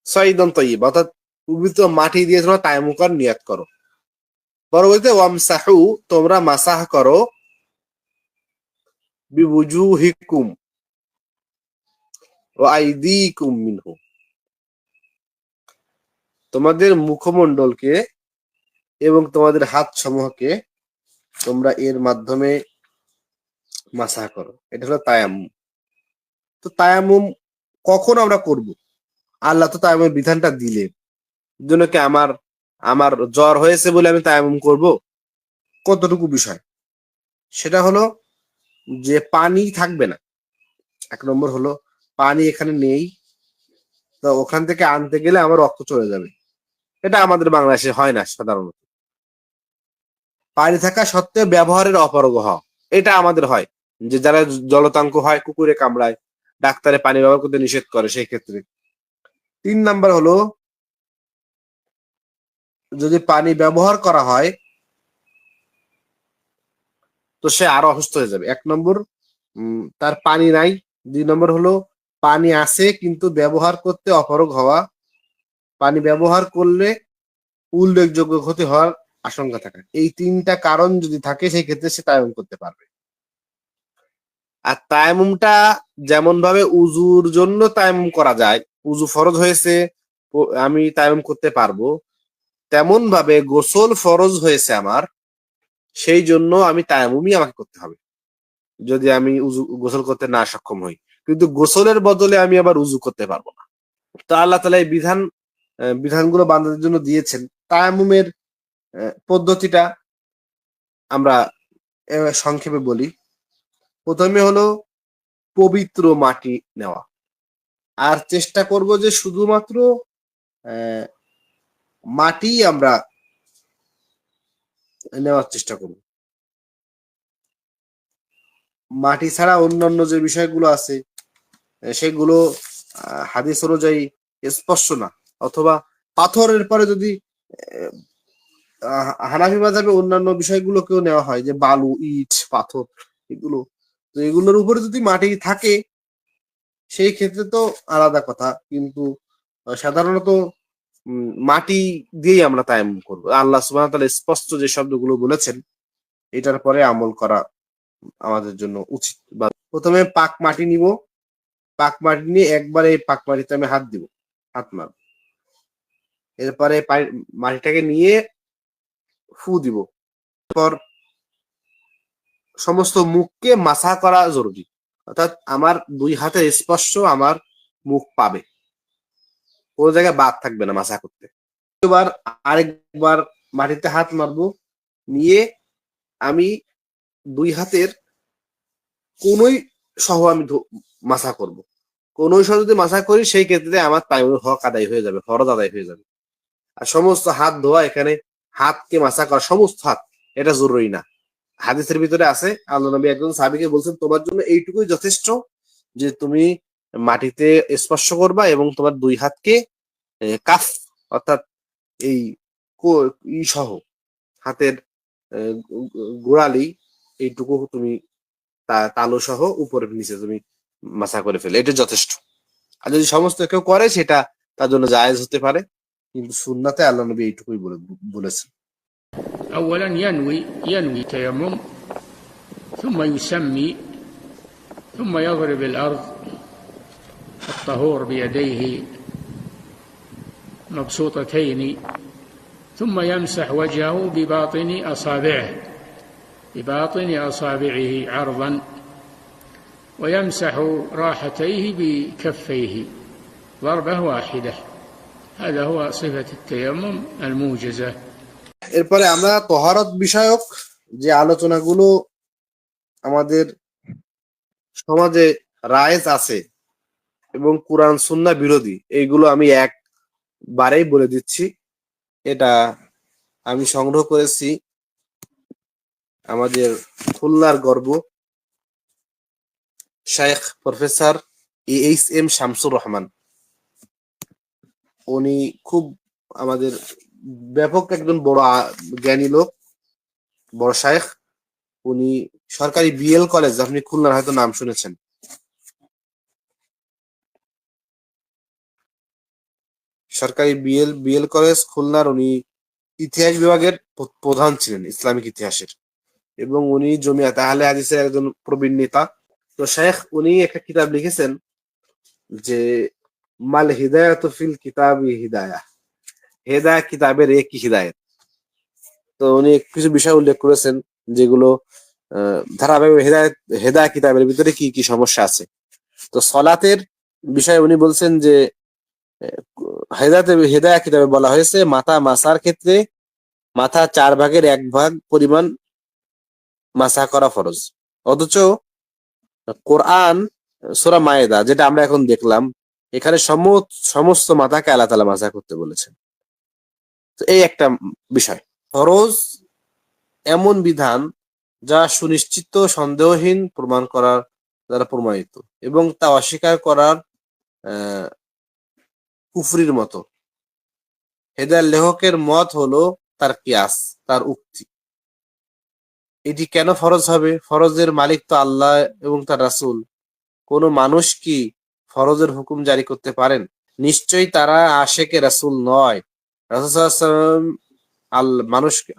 সাঈদান তাইয়্যিবা, অর্থাৎ পবিত্র মাটি দিয়ে তোমরা তায়াম্মুম করার নিয়াত করো। পরবর্তীতে ওয়ামসাহু, তোমরা মাসাহ করো, বিওয়ুজুহিকুম ওয়া আইদিকুম মিনহু, তোমাদের মুখমণ্ডলকে এবং তোমাদের হাত সমূহকে তোমরা এর মাধ্যমে মাসাহ করো। এটা হলো তায়াম্মুম। তো তায়াম্মুম কখন আমরা করব? আল্লাহ তো তায়াম্মুমের বিধানটা দিলেন, জন্য কি আমার আমার জ্বর হয়েছে বলে আমি তায়াম্মুম করব? কতটুকু বিষয়, সেটা হলো যে পানি থাকবে না। এক নম্বর হলো পানি এখানে নেই, তো ওখান থেকে আনতে গেলে আমার রক্ত চলে যাবে। এটা আমাদের বাংলাদেশে হয় না সাধারণত। পানি থাকা সত্ত্বেও ব্যবহারের অপারগ, এটা আমাদের হয়, যে যারা জলতাঙ্ক হয়, কুকুরে কামড়ায়, ডাক্তারে পানি ব্যবহার করতে নিষেধ করে সেই ক্ষেত্রে। 3 নাম্বার হলো যদি পানি ব্যবহার করা হয় তো সে আরো অসুস্থ হয়ে যাবে। 1 নম্বর তার পানি নাই। 2 নম্বর হলো পানি আছে কিন্তু ব্যবহার করতে অপারগ হওয়া। পানি ব্যবহার করলে উল্লেখযোগ্য ক্ষতি হওয়ার আশঙ্কা থাকে। এই 3টা কারণ যদি থাকে সেই ক্ষেত্রে সে তায়াম্মুম করতে পারবে। আর তায়াম্মুমটা যেমন ভাবে উজুর জন্য তায়াম্মুম করা যায়, উজু ফরজ হয়েছে আমি তায়াম্মুম করতে পারবো, তেমন ভাবে গোসল ফরজ হয়েছে আমার, সেই জন্য আমি তায়াম্মুমই আমাকে করতে হবে যদি আমি গোসল করতে না সক্ষম হই। কিন্তু গোসলের বদলে আমি আবার উজু করতে পারবো না। তো আল্লাহ তাআলা এই বিধানগুলো বান্দাদের জন্য দিয়েছেন। তায়াম্মুমের পদ্ধতিটা আমরা সংক্ষেপে বলি। প্রথমে হলো পবিত্র মাটি নেওয়া, আর চেষ্টা করব যে শুধুমাত্র মাটি আমরা নেওয়ার চেষ্টা করব। মাটি ছাড়া অন্যান্য যে বিষয়গুলো আছে সেগুলো হাদিস অনুযায়ী স্পষ্ট না, অথবা পাথরের পরে যদি হানাফি মাযহাবে অন্যান্য বিষয়গুলোকেও নেওয়া হয়, যে বালু, ইট, পাথর, এগুলো, তো এগুলোর উপরে যদি মাটি থাকে সেই ক্ষেত্রে তো আলাদা কথা, কিন্তু সাধারণত মাটি দিয়েই আমরা তায়াম্মুম করব। আল্লাহ সুবহানাহু ওয়া তাআলা স্পষ্ট যে শব্দগুলো বলেছেন এটার পরে আমল করা আমাদের জন্য উচিত। বা প্রথমে পাক মাটি নিব, পাক মাটি নিয়ে একবারে এই পাক মাটিতে আমি হাত দিব, হাত মারব। এরপরে মাটিটাকে নিয়ে ফু দিব। পর সমস্ত মুখকে মাসা করা জরুরি, অর্থাৎ আমার 2 হাতের স্পর্শ আমার মুখ পাবে, কোনো জায়গায় বাদ থাকবে না মাসা করতে। এবার আরেকবার মাটিতে হাত মারবো, নিয়ে আমি 2 হাতের কোনোই সহ আমি মাসা করব। কোনোই সহ যদি মাসা করি সেই ক্ষেত্রে আমার তায়াম্মুমের হক আদায় হয়ে যাবে, ফরজ আদায় হয়ে যাবে। আর সমস্ত হাত ধোয়া, এখানে হাতকে মাসা করা, সমস্ত হাত, এটা জরুরি না। হাদিসের ভিতরে আছে আল্লাহ নবী একজন সাহাবীকে বলছেন তোমার জন্য এইটুকুই যথেষ্ট যে তুমি মাটিতে স্পর্শ করবা এবং তোমার দুই হাতকে কাফ অর্থাৎ এই সহ হাতের গোড়ালি এইটুকু তুমি তালু সহ উপরে নিচে তুমি মাসা করে ফেলে, এটা যথেষ্ট। আর যদি সমস্ত কেউ করে সেটা তার জন্য জায়েজ হতে পারে, কিন্তু সুন্নাতে আল্লাহ নবী এইটুকুই বলেছেন। أولا ينوي تيمم، ثم يسمي، ثم يضرب الأرض الطهور بيديه مبسوطتين، ثم يمسح وجهه بباطن أصابعه عرضا، ويمسح راحتيه بكفيه ضربة واحدة. هذا هو صفة التيمم الموجزة. এরপরে আমরা তহারত বিষয়ক যে আলোচনাগুলো আমাদের সমাজে রায়েজ আছে এবং কুরআন সুন্নাহ বিরোধী, এইগুলো আমি একবারেই বলে দিচ্ছি। এটা আমি সংগ্রহ করেছি আমাদের খুলনার গর্ব শেখ প্রফেসর EHM শামসুর রহমান। উনি খুব আমাদের ব্যাপক একজন বড় জ্ঞানী লোক, বড় শায়েখ। উনি সরকারি BL কলেজ, আপনি খুলনার হয়তো নাম শুনেছেন, সরকারি BL কলেজ খুলনার উনি ইতিহাস বিভাগের প্রধান ছিলেন, ইসলামিক ইতিহাসের, এবং উনি জমিয়াতে আহলে হাদিসের একজন প্রবীণ নেতা। তো শেখ উনি একটা কিতাব লিখেছেন যে মাল হিদায়াতু ফিল কিতাবি হিদায়াহ, হেদায়া কিতাবের কি হিদায়াত। তো উনি কিছু বিষয় উল্লেখ করেছেন যেগুলো ধারাবাহিক হেদায়া কিতাবের ভিতরে কি কি সমস্যা আছে। তো সলাতের বিষয়ে উনি বলছেন যে হেদায়া কিতাবে বলা হয়েছে মাথা মাসার ক্ষেত্রে মাথা 4 ভাগের 1 ভাগ পরিমাণ মাসা করা ফরজ, অথচ কোরআন সূরা মায়েদা যেটা আমরা এখন দেখলাম এখানে সমস্ত মাথাকে আল্লাহ তাআলা মাসা করতে বলেছেন। তো এই একটা বিষয়। ফরজ এমন বিধান যা সুনিশ্চিত সন্দেহহীন প্রমাণ করার দ্বারা প্রমাণিত এবং তা অস্বীকার করার কুফরির মতো। হেদায়ার লেখকের মত হলো তার কিয়াস, তার উক্তি। এটি কেন ফরজ হবে? ফরজের মালিক তো আল্লাহ এবং তার রাসূল। কোন মানুষ কি ফরজের হুকুম জারি করতে পারেন? নিশ্চয়ই তারা আশেকে রাসূল নয়। রাসূল সাল্লাল্লাহু আলাইহি ওয়াসাল্লাম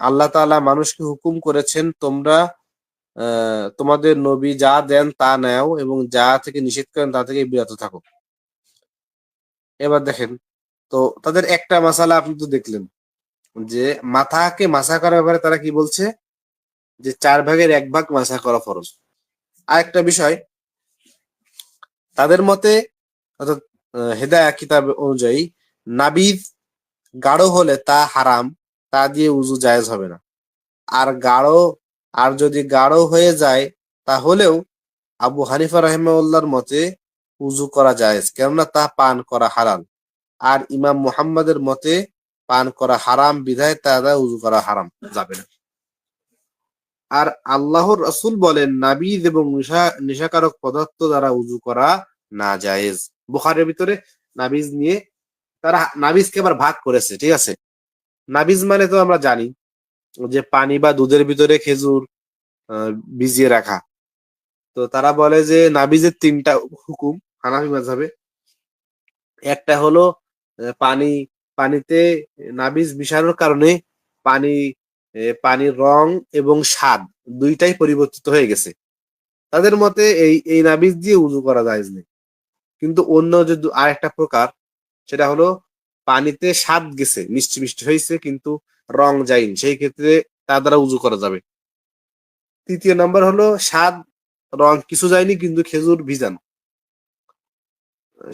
আল্লাহ তাআলা মানুষকে হুকুম করেছেন তোমরা তোমাদের নবী যা দেন তা নাও এবং যা থেকে নিষেধ করেন তা থেকে বিরত থাকো। এবার দেখেন, তো তাদের একটা মাসালা আপনি তো দেখলেন যে মাথাকে মাসা করার ব্যাপারে তারা কি বলছে যে 4 ভাগের 1 ভাগ মাসা করা ফরজ। আরেকটা বিষয়, তাদের মতে অর্থাৎ হেদায়া কিতাব অনুযায়ী নাবিজ গাঢ় হলে তা হারাম, তা দিয়ে উযু জায়েজ হবে না। আর যদি গাঢ় হয়ে যায় তাহলেও আবু হানিফা রাহিমাহুল্লাহর মতে উযু করা জায়েজ, কেননা তা পান করা হারাম। আর ইমাম মুহাম্মাদের মতে পান করা হারাম বিধায় তা দ্বারা উযু করা হারাম, যাবে না। আর আল্লাহর রাসূল বলেন নাবিজ এবং নেশাকারক পদার্থ দ্বারা উযু করা না জায়েজ। বুখারীর ভিতরে নাবিজ নিয়ে তারা নাবিজকে আবার ভাগ করেছে, ঠিক আছে। নাবিজ মানে তো আমরা জানি যে পানি বা দুধের ভিতরে খেজুর ভিজিয়ে রাখা। তো তারা বলে যে নাবিজের 3টা হুকুম হানাফি মাযহাবে। একটা হলো পানিতে নাবিজ মিশানোর কারণে পানির রং এবং স্বাদ দুইটাই পরিবর্তিত হয়ে গেছে। তাদের মতে এই নাবিজ দিয়ে উযু করা জায়েজ নেই। কিন্তু অন্য যে আরেকটা প্রকার, সেটা হলো পানিতে স্বাদ গেছে, মিষ্টি মিষ্টি হয়েছে কিন্তু রং যায়নি, সেই ক্ষেত্রে তার দ্বারা উযু করা যাবে। 3য় নাম্বার হলো স্বাদ রং কিছু যায়নি কিন্তু খেজুর ভিজানো,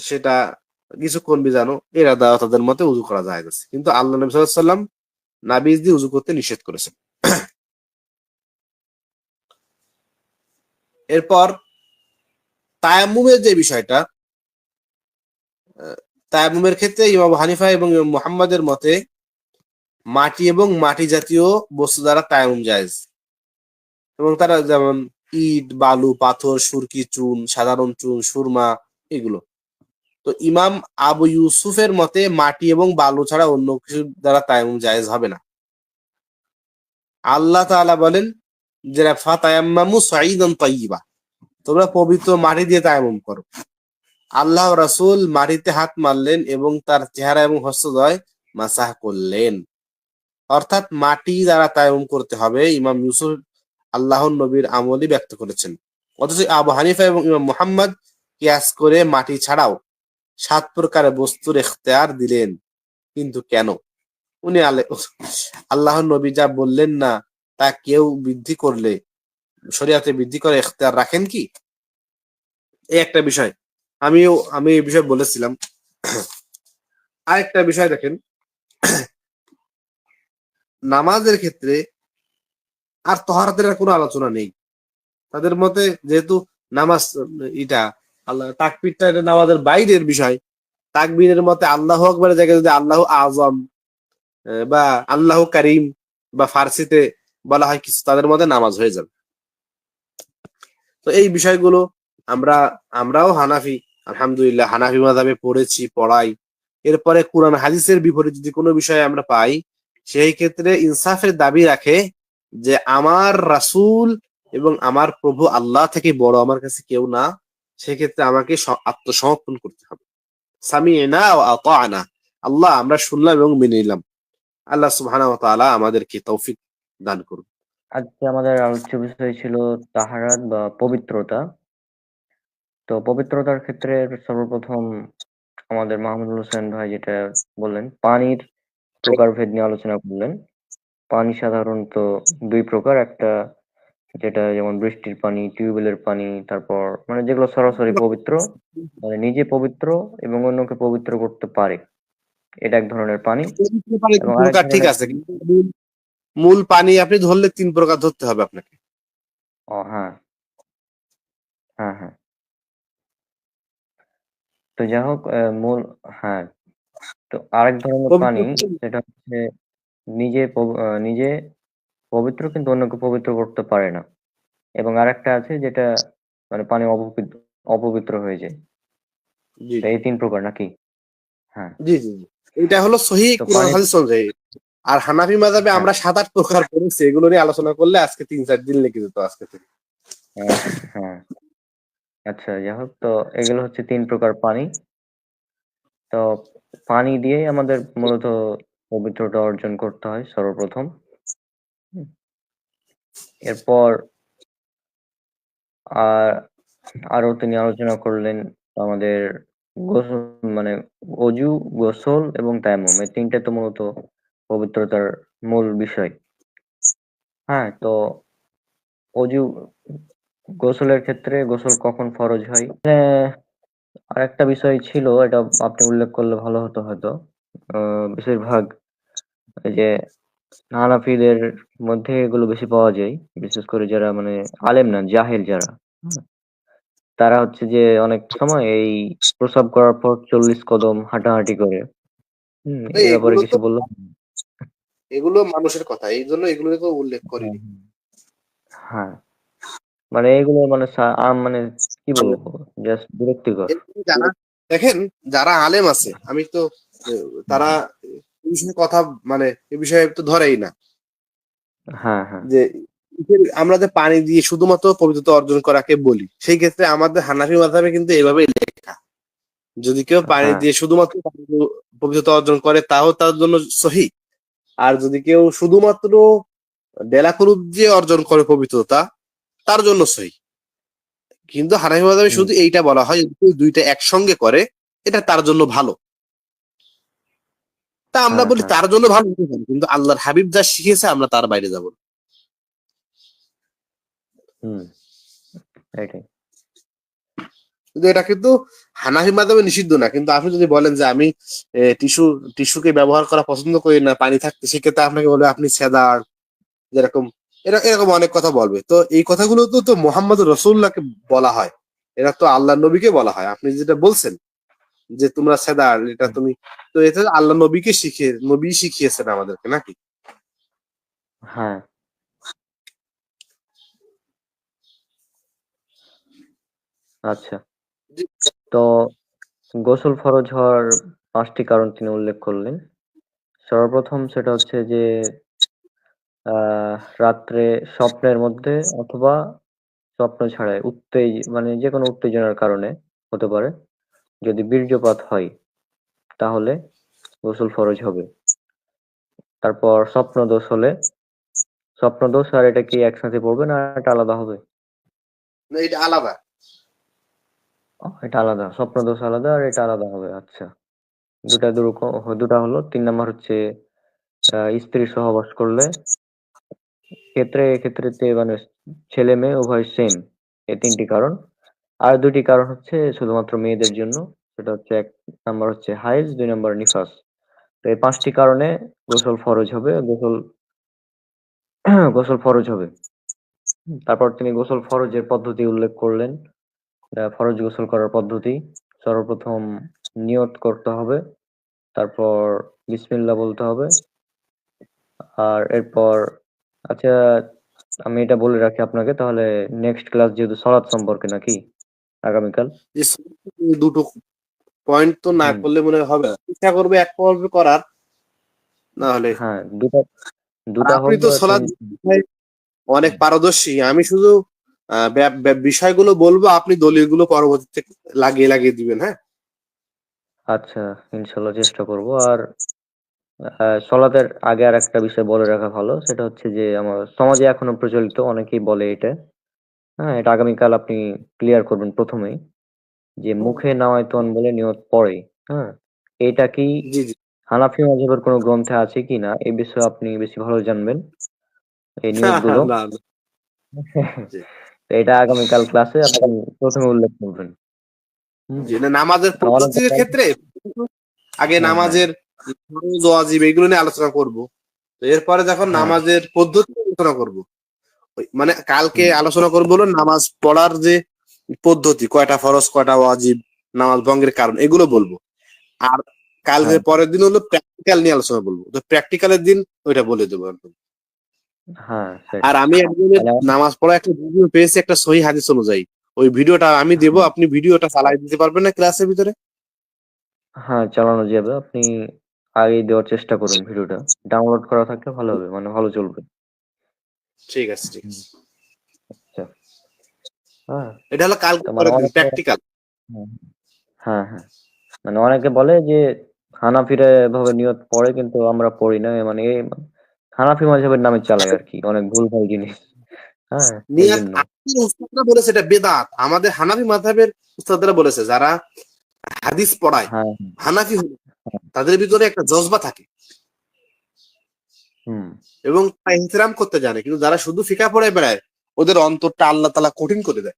সেটা কিছুক্ষণ ভিজানো, এরা দ্বারা তাদের মতে উযু করা যায় আছে। কিন্তু আল্লাহ নবী সাল্লাল্লাহু আলাইহি ওয়াসাল্লাম নাবিজ দিয়ে উযু করতে নিষেধ করেছেন। এরপর তায়াম্মুমের যে বিষয়টা, তায়াম্মুমের ক্ষেত্রে ইমাম হানিফা এবং ইমাম মুহাম্মাদের মতে মাটি এবং মাটি জাতীয় বস্তু দ্বারা তায়াম্মুম জায়েজ। এবং তারা যেমন ইট, বালু, পাথর, সুরকি, চুন, সাধারণ চুন, সুরমা, এগুলো। তো ইমাম আবু ইউসুফের মতে মাটি এবং বালু ছাড়া অন্য কিছু দ্বারা তায়াম্মুম জায়েজ হবে না। আল্লাহ তাআলা বলেন যে ফাতায়াম্মামু সাঈদান তাইয়্যিবা, তোমরা পবিত্র মাটি দিয়ে তায়াম্মুম করো। আল্লাহ রাসূল মাটিতে হাত মারলেন এবং তার চেহারা এবং হস্তদ্বয় মাসাহ করলেন। অর্থাৎ মাটি দ্বারা তায়াম্মুম করতে হবে, ইমাম ইউসুফ আল্লাহর নবীর আমলই ব্যক্ত করেছেন। অথচ আবু হানিফা এবং ইমাম মুহাম্মদ কিয়াস করে মাটি ছাড়াও 7 প্রকারের বস্তুর ইখতিয়ার দিলেন। কিন্তু কেন? উনি আল্লাহর নবী যা বললেন না তা কেউ বৃদ্ধি করলে, শরীয়তে বৃদ্ধি করে ইখতিয়ার রাখেন কি? এই একটা বিষয়। আমি এই বিষয়ে বলেছিলাম। আরেকটা বিষয় দেখেন, নামাজের ক্ষেত্রে আর তহারাতের কোনো আলোচনা নেই। তাদের মতে যেহেতু নামাজ এটা আল্লাহ তাকবীরটা এটা নামাজের বাইরের বিষয়, তাকবীরের মতে আল্লাহু আকবারের জায়গায় যদি আল্লাহু আযম বা আল্লাহু কারীম বা ফার্সিতে বলা হয় কিছু, তাদের মতে নামাজ হয়ে যাবে। তো এই বিষয়গুলো আমরাও হানাফি, আলহামদুলিল্লাহ হানাফি মাযহাবে পড়েছি, পড়াই। এরপরে কুরআন হাদিসের বিপরীত যদি কোনো বিষয় আমরা পাই, সেই ক্ষেত্রে ইনসাফের দাবি রাখে যে আমার রাসূল এবং আমার প্রভু আল্লাহ থেকে বড় আমার কাছে কেউ না, সেক্ষেত্রে আমাকে আত্মসমর্পণ করতে হবে। সামি'না ওয়া আতা'না, আল্লাহ আমরা শুনলাম এবং মেনে নিলাম। আল্লাহ সুবহানাহু ওয়া তাআলা আমাদেরকে তৌফিক দান করুন। আজকে আমাদের আলোচ্য বিষয় ছিল তাহারাত বা পবিত্রতা। তো পবিত্রতার ক্ষেত্রে সর্বপ্রথম আমাদের মাহমুদুল হোসেন ভাই যেটা বললেন, পানির প্রকারভেদ নিয়ে আলোচনা করলেন। পানি সাধারণত 2 প্রকার। একটা যেটা যেমন বৃষ্টির পানি, টিউবওয়েলের পানি, তারপর মানে যেগুলো সরাসরি পবিত্র, মানে নিজে পবিত্র এবং অন্যকে পবিত্র করতে পারে। এটা এক ধরনের পানি। পবিত্র পানি এবং 2 আরেক প্রকার ঠিক ধরনের আছে, কিন্তু মূল পানি আপনি ধরলে 3 প্রকার ধরতে হবে আপনাকে। হ্যাঁ, হ্যাঁ, হ্যাঁ। তো যাই হোক মূল হ্যাঁ, তো আরেক ধরনের পবিত্র পানি সেটা হচ্ছে নিজে পবিত্র কিন্তু অন্যকে পবিত্র করতে পারে না। এবং আরেকটা আছে যেটা মানে পানি অপবিত্র হয়ে যায়। জি তো জি এই 3 প্রকার নাকি? হ্যাঁ। জি জি জি। এটা হলো সহিহ তো কুরআন পানি হাদিস অনুযায়ী। আর হানাফি মাযহাবে হ্যাঁ, আমরা 7-8 প্রকার পড়েছি, এগুলো নিয়ে আলোচনা করলে আজকে 3-4 দিন লেগে যেত আজকে থেকে। হ্যাঁ, হ্যাঁ। আচ্ছা যাই হোক, তো এগুলো হচ্ছে 3 প্রকার পানি। তো পানি দিয়েই আমাদের মূলত পবিত্রতা অর্জন করতে হয় সর্বপ্রথম। হুম। এরপর আর আরো তিনি আলোচনা করলেন আমাদের গোসল মানে অজু, গোসল এবং তায়াম্মুম, এই 3টে তো মূলত পবিত্রতার মূল বিষয়। হ্যাঁ, তো অজু গোসলের ক্ষেত্রে গোসল কখন ফরজ হয়? আরেকটা বিষয় ছিল, এটা আপনি উল্লেখ করলে ভালো হতো হয়তো। বেশিরভাগ এই যে হানাফিদের মধ্যে এগুলো বেশি পাওয়া যায়। বিশেষ করে যারা মানে আলেম না, জাহেল যারা। হুম? তারা হচ্ছে যে অনেক সময় এই প্রস্রাব করার পর 40 কদম হাঁটাহাঁটি করে। তো এই ব্যাপারে এগুলো তো কিছু বলবেন? এগুলো মানুষের কথা, এই জন্য এগুলো তো উল্লেখ হ্যাঁ, করিনি। হ্যাঁ। হ্যাঁ, মানে এগুলো মানে মানে কি বলবো? জাস্ট বিরক্তিকর। এগুলো যারা দেখেন, যারা আলেম আছে, আমি তো হুম, তারা হুম। এই বিষয়ে কথা মানে এই বিষয়ে তো ধরেই না হ্যাঁ, হ্যাঁ। যে আমরা যে পানি দিয়ে শুধুমাত্র পবিত্রতা অর্জন করাকে বলি, সেই ক্ষেত্রে আমাদের হানাফি মাযহাবে কিন্তু এভাবেই লেখা। যদি কেউ পানি হ্যাঁ, দিয়ে শুধুমাত্র পবিত্রতা অর্জন করে তাও তার জন্য সহি। আর যদি কেউ শুধুমাত্র বেলাকুলুপ দিয়ে অর্জন করে পবিত্রতা, তার জন্য সহি। কিন্তু হানাফি মাযহাবে হুম। শুধু এইটা বলা হয়, যদি কেউ দুইটা একসঙ্গে করে এটা তার জন্য ভালো। তা আমরা হ্যাঁ, বলি হ্যাঁ। তার জন্য ভালো হতে পারে, কিন্তু আল্লাহর হাবিব যা শিখিয়েছে আমরা তার বাইরে যাব না। হুম, এটাই। কিন্তু এটা কিন্তু হানাফি মাযহাবে নিষিদ্ধ না। কিন্তু আপনি যদি বলেন যে আমি টিস্যুকে ব্যবহার করা পছন্দ করি না পানি থাকতে, সেক্ষেত্রে আপনাকে বলবে আপনি ছেদার, যেরকম এরকম অনেক কথা বলবে। তো এই কথাগুলো তো মোহাম্মদ রসুল্লাহকে বলা হয়, এটা তো আল্লাহ নবীকে বলা হয়। আপনি যেটা বলছেন যে তোমরা ছেদার, এটা হুম। তুমি, তো এটা আল্লাহ নবী শিখিয়েছেন আমাদেরকে নাকি? হ্যাঁ, আচ্ছা। জি। তো গোসল ফরজ হওয়ার ৫ টি কারণ তিনি উল্লেখ করলেন। সর্বপ্রথম সেটা হচ্ছে যে রাত্রে স্বপ্নের মধ্যে অথবা স্বপ্ন ছাড়াই মানে যেকোনো উত্তেজনার কারণে হতে পারে। যদি বীর্যপাত হয় তাহলে গোসল ফরজ হবে। তারপর স্বপ্নদোষ হলে স্বপ্নদোষ আর এটা কি একসাথে পড়বে না এটা আলাদা হবে? না, এটা আলাদা। এটা আলাদা। স্বপ্নদোষ আলাদা আর এটা আলাদা হবে। আচ্ছা। ২টা হলো। ৩ নাম্বার হচ্ছে স্ত্রীর সহবাস করলে এক্ষেত্রেতে মানে ছেলে-মেয়ে উভয় সেম। এই ৩ টি কারণ। আর ২ টি কারণ হচ্ছে শুধুমাত্র মেয়েদের জন্য। সেটা হচ্ছে ১ নাম্বার হচ্ছে হায়েজ, ২ নাম্বার নিফাস। তো এই ৫ টি কারণে গোসল ফরজ হবে। গোসল ফরজ হবে। তারপর তিনি গোসল ফরজের পদ্ধতি উল্লেখ করলেন। ফরজ গোসল করার পদ্ধতি। সর্বপ্রথম নিয়ত করতে হবে। তারপর বিসমিল্লাহ বলতে হবে। আর এরপর আচ্ছা আমি এটা বলে রাখি আপনাকে তাহলে নেক্সট ক্লাস যেহেতু সলাৎ সম্পর্কে নাকি? আগামীকাল? যে দুটো পয়েন্ট তো না হুম। করলে মনে হয় হবে না। চেষ্টা করবে এক পর্বে করার, না হলে। হ্যাঁ, আর ২ টা আপনি হোক তো বা ৩ সলাৎ অনেক পারদর্শী। আমি শুধু বিষয়গুলো বলবো, আপনি দলিলগুলো পরবর্তীতে লাগিয়ে লাগিয়ে দিবেন, হ্যাঁ? আচ্ছা, ইনশাআল্লাহ চেষ্টা করব। আর সলাতের আগে আরেকটা বিষয় বলে রাখা ভালো। সেটা হচ্ছে যে আমার সমাজে এখনো প্রচলিত অনেকেই বলে এটা। হ্যাঁ? এটা আগামীকাল আপনি ক্লিয়ার করবেন ১ম এই। যে মুখে নাওয়াইতুন বলে নিয়ত পড়ে। হ্যাঁ? এটা কি জি, জি। হানাফি মাযহাবের কোনো গ্রন্থে আছে কিনা এ বিষয়ে আপনি বেশি ভালো জানবেন। এই না, নিয়তগুলো। না, না। জি, তো এটা আগামীকাল ক্লাসে আপনি ১ম এ উল্লেখ করবেন। হুম? জি। না, নামাজের অনেকে পদ্ধতির বলে ক্ষেত্রে আগে হ্যাঁ, হ্যাঁ। নামাজের ফরজ ওয়াজিব এগুলো নিয়ে আলোচনা করব। তো এরপরে যখন হ্যাঁ, নামাজের পদ্ধতি আলোচনা করব, মানে কালকে হুম, আলোচনা করবো হলো নামাজ পড়ার যে পদ্ধতি, কয়টা ফরজ কয়টা ওয়াজিব, নামাজ ভঙ্গের কারণ, এগুলো বলবো। আর কালকে হ্যাঁ, পরের দিন হলো প্র্যাকটিক্যাল নিয়ে আলোচনা বলবো। তো প্র্যাকটিক্যালের দিন ওইটা বলে দেবো একদম। হ্যাঁ, আর সেটাই। আমি একজনের মানে নামাজ পড়া একটা ভিডিও পেয়েছি, একটা সহি হাদিস অনুযায়ী। ওই ভিডিওটা আমি দেবো, হ্যাঁ, আপনি ভিডিওটা চালাই দিতে পারবেন না ক্লাসের ভিতরে? হ্যাঁ, চালানো যাবে। আপনি আগেই দেওয়ার চেষ্টা করুন ভিডিওটা। ডাউনলোড করা থাকলে ভালো হবে। মানে ভালো চলবে। ঠিক আছে, ঠিক হুম, আছে। আচ্ছা। হ্যাঁ, এটা হলো কালকে তো মানে পরের দিন অনেকে প্র্যাকটিক্যাল। হুম, হ্যাঁ, হ্যাঁ। মানে অনেকে বলে যে হানাফিরা এভাবে নিয়ত পড়ে কিন্তু আমরা পড়ি না। মানে হানাফি মাযহাবের নামে চালায় আরকি। অনেক ভুলভাল জিনিস। হ্যাঁ, নিয়াত এইজন্য। আমাদের উস্তাদরা বলেছে এটা বেদাত। আমাদের হানাফি মাযহাবের উস্তাদরা বলেছে, যারা হাদিস পড়ায় হ্যাঁ, হানাফি হলে হ্যাঁ, তাদের ভিতরে একটা জজবা থাকে হুম, এবং তা ইহতিরাম করতে জানে। কিন্তু যারা শুধু ফিকা পড়ে বেড়ায়, ওদের অন্তরটা আল্লাহ তাআলা কঠিন করে দেয়।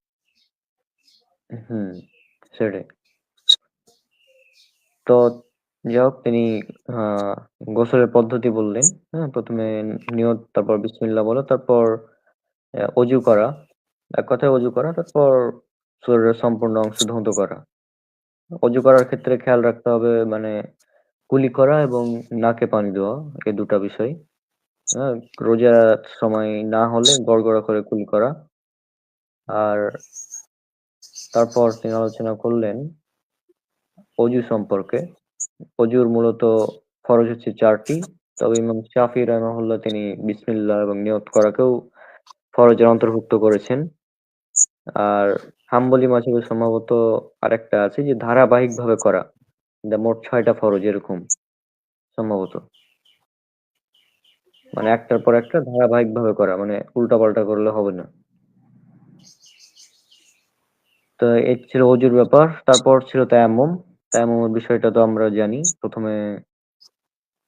হুম, সেটাই। তো যাই হোক তিনি আ গোসলের পদ্ধতি বললেন। হ্যাঁ? ১ম এ নিয়ত, তারপর বিসমিল্লাহ বলা, তারপর অজু করা। এক কথায় অজু করা, তারপর শরীরের সম্পূর্ণ অংশ ধৌত করা। অজু করার ক্ষেত্রে খেয়াল রাখতে হবে মানে কুলি করা এবং নাকে পানি দেওয়া। এই ২ টা বিষয়। হ্যাঁ? রোজার সময় না হলে গড়গড়া করে কুলি করা। আর তারপর তিনি আলোচনা করলেন অজু সম্পর্কে। অজুর মূলত ফরজ হচ্ছে ৪ টি। তবে ইমাম শাফিঈ রাহিমাহুল্লাহ তিনি বিসমিল্লাহ এবং নিয়ত করাকেও ফরজের অন্তর্ভুক্ত করেছেন। আর হাম্বলী মাযহাবে সম্ভবত আরেকটা আছে যে ধারাবাহিকভাবে করা। মোট ৬ টা ফরজ এরকম সম্ভবত। মানে একটার পর একটা ধারাবাহিকভাবে করা। মানে উল্টাপাল্টা করলে হবে না। তো এই ছিল অজুর ব্যাপার। তারপর ছিল তায়াম্মুম। তায়াম্মুমের বিষয়টা তো আমরা জানি। ১ম এ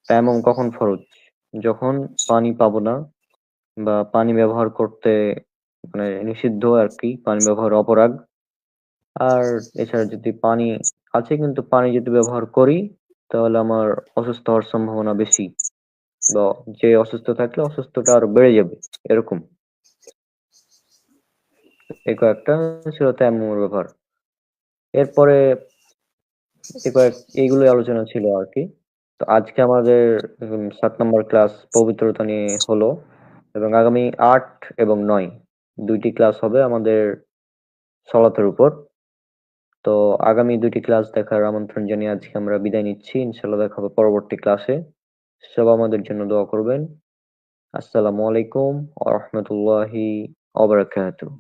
তায়াম্মুম কখন ফরজ? যখন পানি পাবো না বা পানি ব্যবহার করতে মানে নিষিদ্ধ আরকি। পানি ব্যবহার অপরাগ। আর এছাড়া যদি পানি আছে কিন্তু পানি যদি ব্যবহার করি তাহলে আমার অসুস্থ হওয়ার সম্ভাবনা বেশি। বা যে অসুস্থ থাকলে অসুস্থটা আরো বেড়ে যাবে। এরকম। এই কয়েকটা ছিল তায়াম্মুমের ব্যাপার। এরপরে এইগুলোই আলোচনা ছিল আরকি। তো আজকে আমাদের ৭ নাম্বার ক্লাস পবিত্রতা নিয়ে হলো এবং আগামী ৮ এবং ৯ ২ টি ক্লাস হবে আমাদের সলাতের উপর। তো আগামী 2টি ক্লাস দেখার আমন্ত্রণ জানিয়ে আজকে আমরা বিদায় নিচ্ছি। ইনশাআল্লাহ দেখা হবে পরবর্তী ক্লাসে। সবাই আমাদের জন্য দোয়া করবেন। আসসালামু আলাইকুম ওয়া রাহমাতুল্লাহি ওয়া বারাকাতুহু।